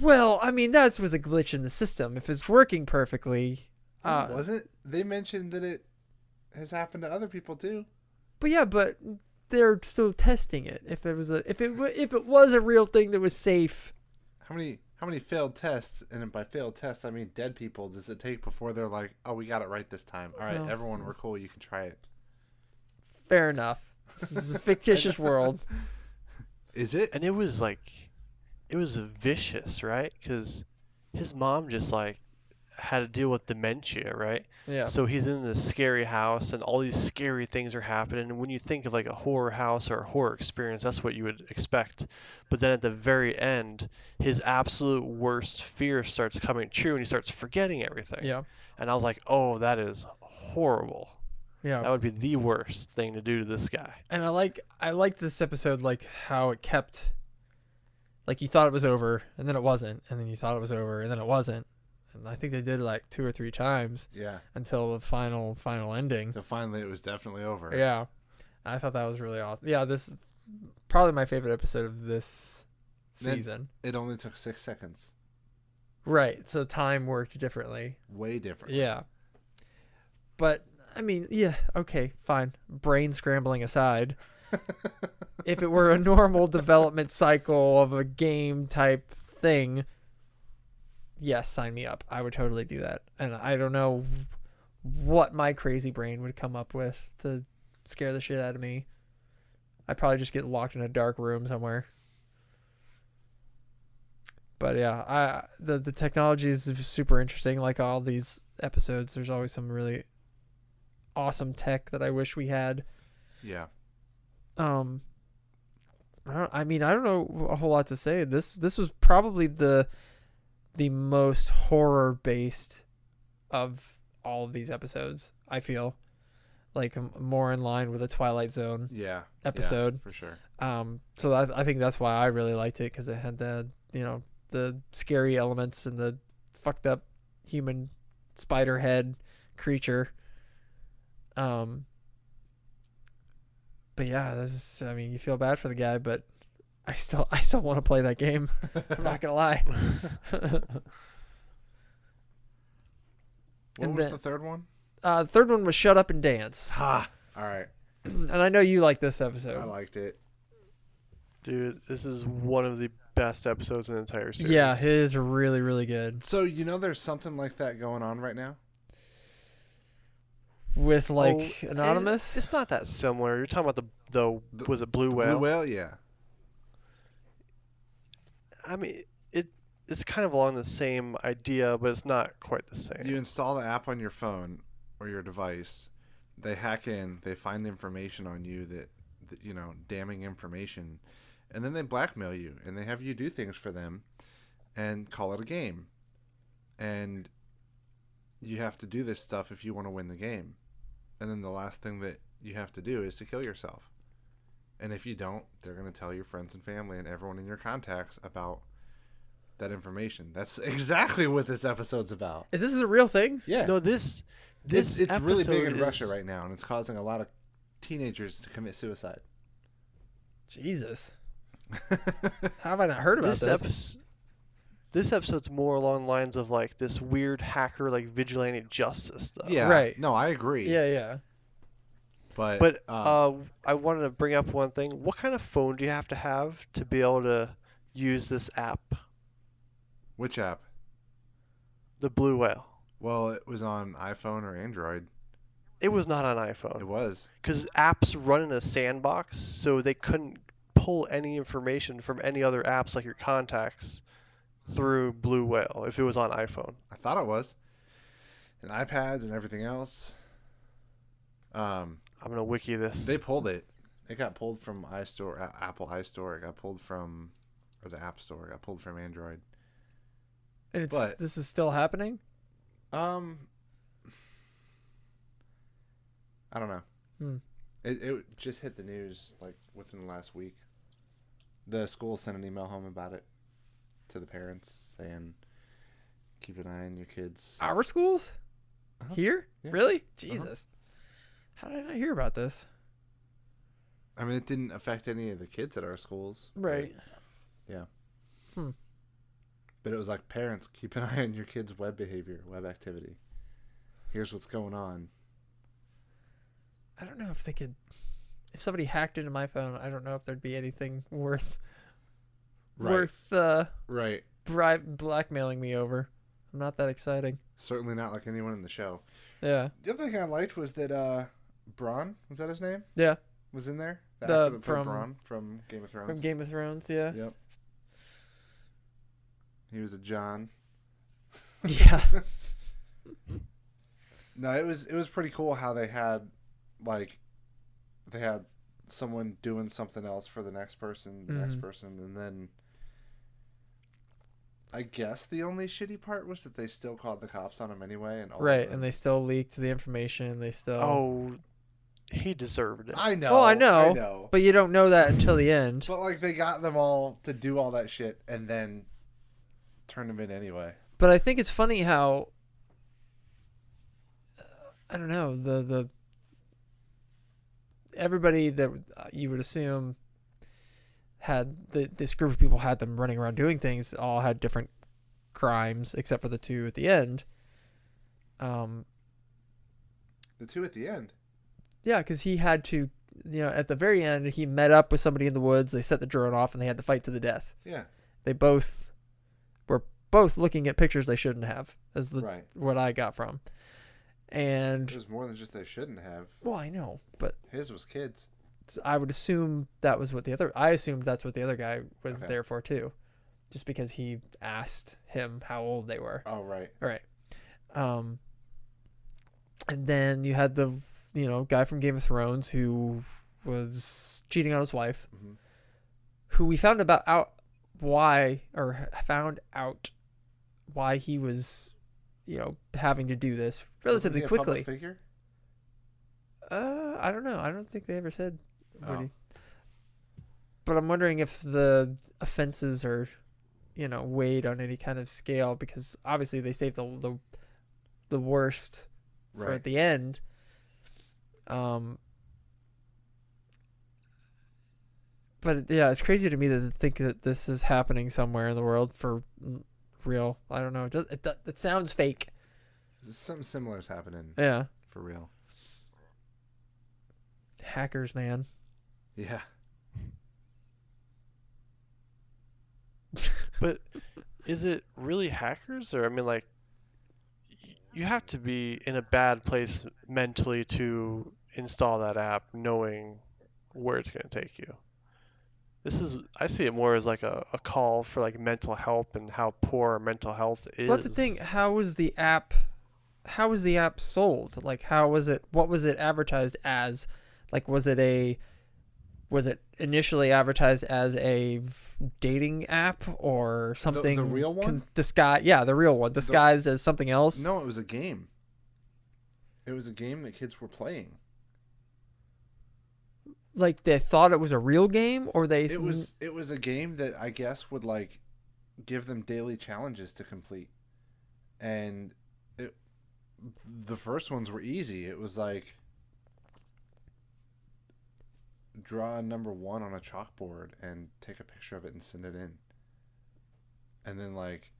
well, I mean, that was a glitch in the system. If it's working perfectly, Wasn't they mentioned that it has happened to other people too? but yeah, but they're still testing it. If it was a real thing that was safe. How many failed tests, and by failed tests I mean dead people, does it take before they're like, oh, we got it right this time? All right, Well, everyone, we're cool. You can try it. Fair enough. This is a fictitious world. Is it? And it was vicious, right? Because his mom just like had to deal with dementia, right? Yeah. So he's in this scary house, and all these scary things are happening. And when you think of like a horror house or a horror experience, that's what you would expect. But then at the very end, his absolute worst fear starts coming true, and he starts forgetting everything. Yeah. And I was like, oh, that is horrible. That Yeah. would be the worst thing to do to this guy. And I like this episode, like how it kept, like you thought it was over, and then it wasn't, and then you thought it was over, and then it wasn't. And I think they did it like 2 or 3 times Yeah. until the final ending. So finally, it was definitely over. Yeah. I thought that was really awesome. Yeah, this is probably my favorite episode of this Then- season. It only took 6 seconds. Right. So time worked differently. Way different. Yeah. But I mean, yeah, okay, fine. Brain scrambling aside, if it were a normal development cycle of a game type thing, yes, sign me up. I would totally do that. And I don't know what my crazy brain would come up with to scare the shit out of me. I'd probably just get locked in a dark room somewhere. But yeah, the technology is super interesting. Like all these episodes, there's always some really awesome tech that I wish we had. Yeah. I don't know a whole lot to say. This was probably the most horror based of all of these episodes. I feel like more in line with a Twilight Zone Yeah. episode. Yeah, for sure. So I think that's why I really liked it, because it had the scary elements and the fucked up human spider head creature. But yeah, you feel bad for the guy, but I still want to play that game. I'm not gonna lie. What And was then- the third one? The third one was Shut Up and Dance. Ha! All right. And I know you like this episode. I liked it. Dude, this is one of the best episodes in the entire series. Yeah, it is really, really good. So there's something like that going on right now. With like Oh, Anonymous. It's not that similar. You're talking about the was it Blue Whale? Blue Whale, yeah. I mean, it's kind of along the same idea, but it's not quite the same. You install the app on your phone or your device. They hack in. They find information on you that damning information, and then they blackmail you and they have you do things for them, and call it a game. And you have to do this stuff if you want to win the game. And then the last thing that you have to do is to kill yourself. And if you don't, they're going to tell your friends and family and everyone in your contacts about that information. That's exactly what this episode's about. Is this a real thing? Yeah. No, this It's really big in episode Russia is- right now, and it's causing a lot of teenagers to commit suicide. Jesus. How have I not heard about this? This episode's more along the lines of like this weird hacker, like vigilante justice stuff. Yeah. Right. No, I agree. Yeah. But I wanted to bring up one thing. What kind of phone do you have to be able to use this app, which app? the Blue Whale? Well, it was on iPhone or Android. It was not on iPhone. It was. Because apps run in a sandbox, so they couldn't pull any information from any other apps like your contacts through Blue Whale if it was on iPhone. I thought it was. And iPads and everything else. I'm gonna wiki this. They pulled it. It got pulled from iStore, Apple iStore. It got pulled from, or the App Store. It got pulled from Android. And But- this is still happening? I don't know. Hmm. It just hit the news like within the last week. The school sent an email home about it to the parents saying, keep an eye on your kids. Our schools? Uh-huh. Here? Yeah. Really? Jesus. How did I not hear about this? I mean, it didn't affect any of the kids at our schools. Right. But it was like, parents, keep an eye on your kids' web behavior, web activity. Here's what's going on. I don't know if they could. If somebody hacked into my phone, I don't know if there'd be anything worth Right. blackmailing me over. I'm not that exciting. Certainly not like anyone in the show. Yeah. The other thing I liked was that Bronn, was that his name? Yeah. Was in there? The- actor that played from- Bronn from Game of Thrones. From Game of Thrones, yeah. Yep. He was a John. Yeah. No, it was pretty cool how they had someone doing something else for the next person, and then I guess the only shitty part was that they still called the cops on him anyway, and all Right, and they still leaked the information. They still. Oh, he deserved it. I know. Oh, I know. I know. But you don't know that until the end. But like they got them all to do all that shit and then turn them in anyway. But I think it's funny how I don't know the everybody that you would assume had this group of people had them running around doing things all had different crimes except for the two at the end. The two at the end. Yeah, because he had to, at the very end he met up with somebody in the woods. They set the drone off and they had to fight to the death. Yeah. They both were looking at pictures they shouldn't have. Right. What I got from. And It was more than just they shouldn't have. well, I know, but His was kids. I would assume that was what I assumed that's what the other guy was Okay. there for too, just because he asked him how old they were. Oh, right. All right. And then you had the guy from Game of Thrones who was cheating on his wife, Mm-hmm. who we found out why he was having to do this relatively Wasn't he a quickly. public figure? I don't know. I don't think they ever said what Oh. he. But I'm wondering if the offenses are, weighed on any kind of scale, because obviously they saved the worst for Right. at the end. But yeah, it's crazy to me to think that this is happening somewhere in the world for real. I don't know. It sounds fake. Something similar is happening Yeah. for real. Hackers, man. Yeah. But is it really hackers, or I mean, like, you have to be in a bad place mentally to install that app, knowing where it's going to take you. I see it more as like a call for like mental health and how poor our mental health Well, that's the thing. is. How was the app? How was the app sold? Like, how was it? What was it advertised as? Like, was it initially advertised as a dating app or something? The real one? Yeah, the real one, disguised as something else. No, it was a game. It was a game that kids were playing. Like they thought it was a real game, or they? It was a game that I guess would like give them daily challenges to complete, and the first ones were easy. It was like draw number 1 on a chalkboard and take a picture of it and send it in, and then like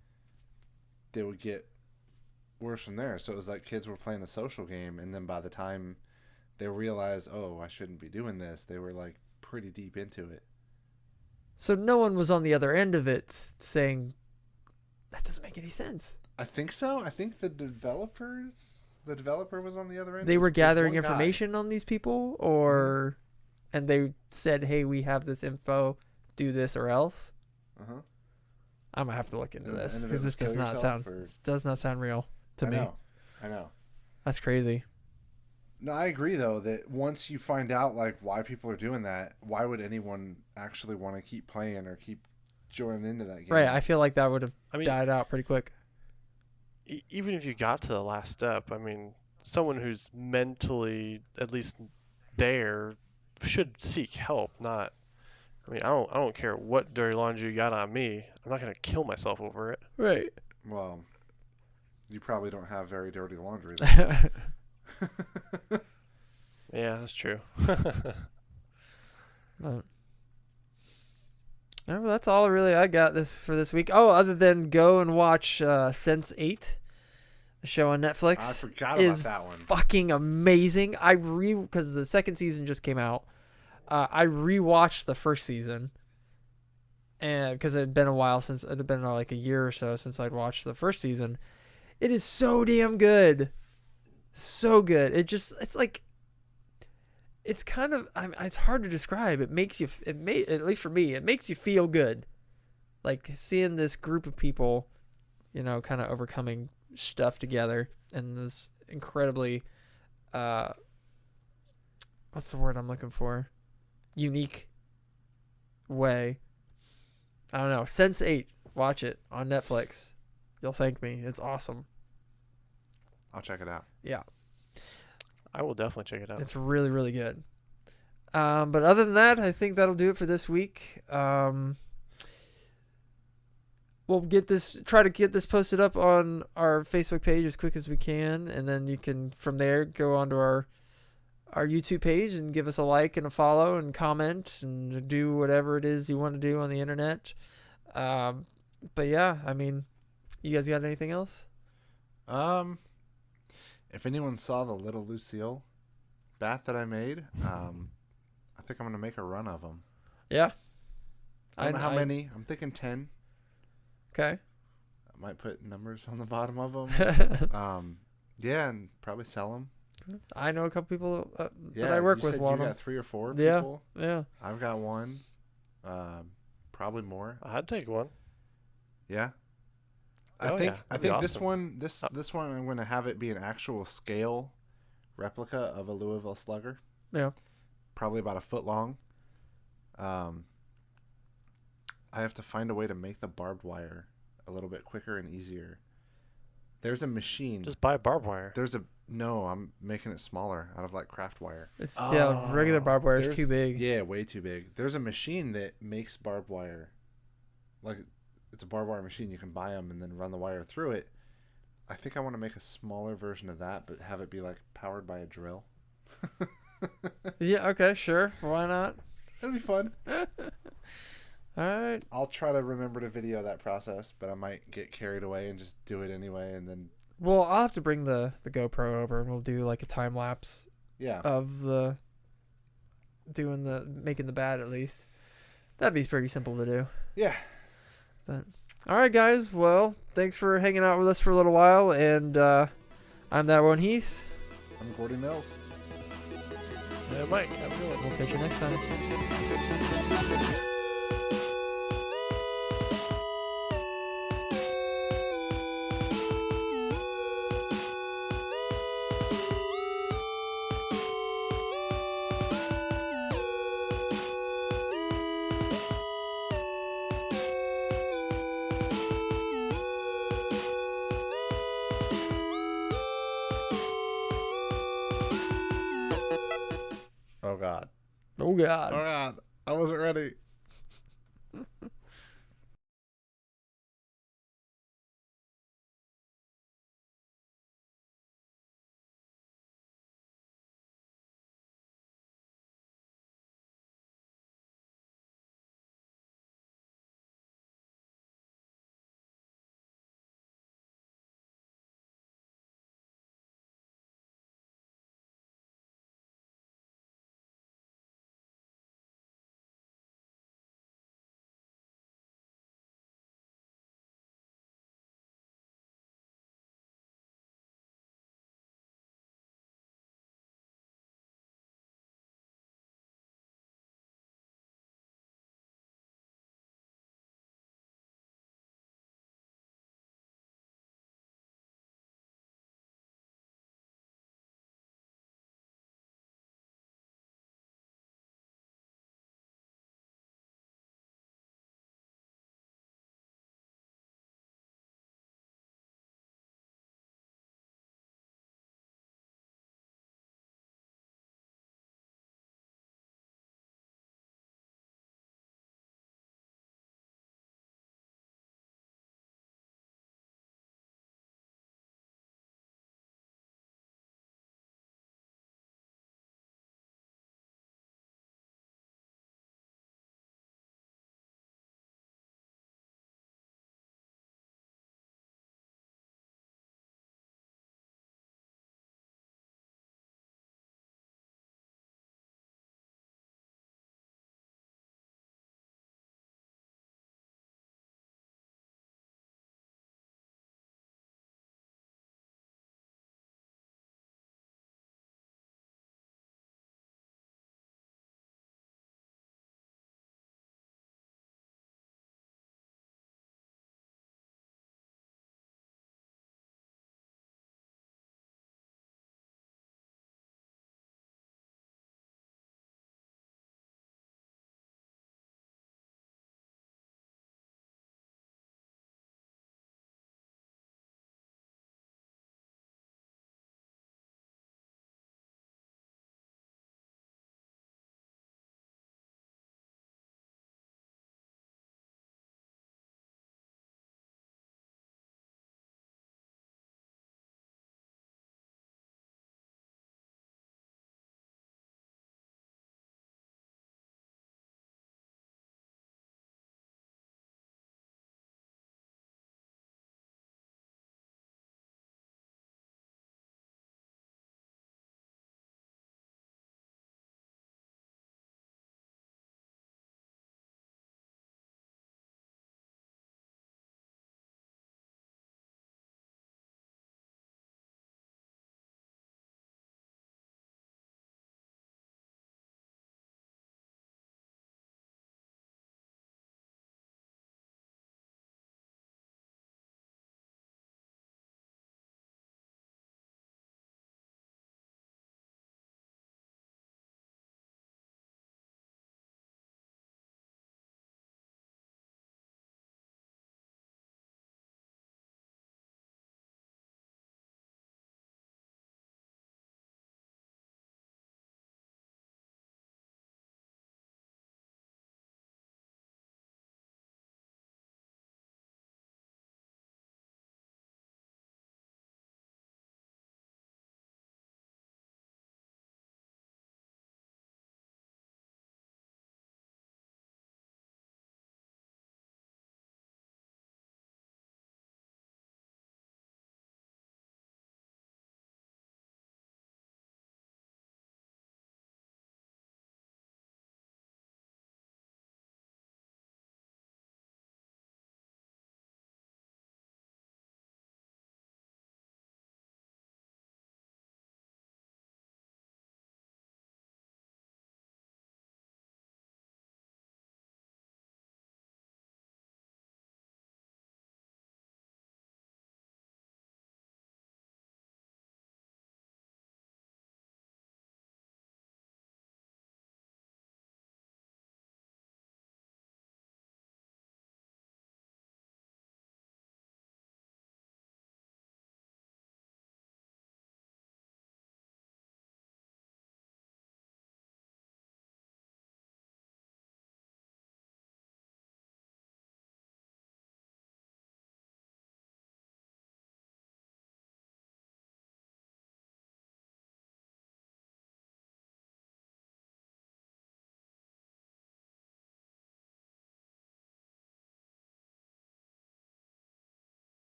they would get worse from there. So it was like kids were playing the social game, and then by the time they realized, oh, I shouldn't be doing this, they were like pretty deep into it. So no one was on the other end of it saying that doesn't make any sense. I think so. I think the developer was on the other end. They were There's gathering one guy. information on these people, or and they said, "Hey, we have this info. Do this or else." Uh-huh. I'm gonna have to look into And this end of it because was this kill yourself, or- does not sound real to me. I know. That's crazy. No, I agree though that once you find out like why people are doing that, why would anyone actually want to keep playing or keep joining into that game? Right. I feel like that would have I mean, died out pretty quick. even if you got to the last step, I mean, someone who's mentally at least there should seek help. Not, I mean, I don't care what dirty laundry you got on me. I'm not gonna kill myself over it. Right. Well, you probably don't have very dirty laundry. Then. Yeah, that's true. But, well, that's all really I got for this week. Oh, other than go and watch Sense8, the show on Netflix. I forgot is about that one. fucking amazing. Because the second season just came out. I rewatched the first season, and because it had been a while since it had been like a year or so since I'd watched the first season. It is so damn good, so good. It's kind of it's hard to describe. At least for me, it makes you feel good, like seeing this group of people, kind of overcoming stuff together in this incredibly, what's the word I'm looking for? Unique way. I don't know. Sense8, watch it on Netflix. You'll thank me. It's awesome. I'll check it out. Yeah. I will definitely check it out. It's really, really good. But other than that, I think that'll do it for this week. We'll try to get this posted up on our Facebook page as quick as we can, and then you can from there go onto our YouTube page and give us a like and a follow and comment and do whatever it is you want to do on the internet. But yeah, I mean, you guys got anything else? If anyone saw the Little Lucille bat that I made, I think I'm gonna make a run of them. Yeah. I don't know how many. I'm thinking 10. Okay. I might put numbers on the bottom of them. Yeah, and probably sell them. I know a couple people that I work with want you them. got 3 or 4 Yeah. people. Yeah. I've got one. Probably more. I'd take one. Yeah. Oh, I think yeah. I That'd be think this awesome. one this one I'm going to have it be an actual scale replica of a Louisville Slugger. Yeah. Probably about a foot long. I have to find a way to make the barbed wire a little bit quicker and easier. There's a machine. Just buy barbed wire. No, I'm making it smaller out of like craft wire. It's regular barbed wire is too big. Yeah, way too big. There's a machine that makes barbed wire. Like it's a barbed wire machine. You can buy them and then run the wire through it. I think I want to make a smaller version of that, but have it be like powered by a drill. Yeah, okay, sure. Why not? That'd be fun. All right. I'll try to remember to video that process, but I might get carried away and just do it anyway, and then Well, I'll have to bring the GoPro over and we'll do like a time lapse yeah. of making the bat at least. That'd be pretty simple to do. Yeah. But All right, guys. Well, thanks for hanging out with us for a little while, and I'm that one Heath. I'm Gordy Mills. Yeah, Mike, have a good one. We'll catch you next time. Oh God. Oh God. Oh God. I wasn't ready.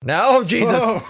Now, oh, Jesus. Whoa.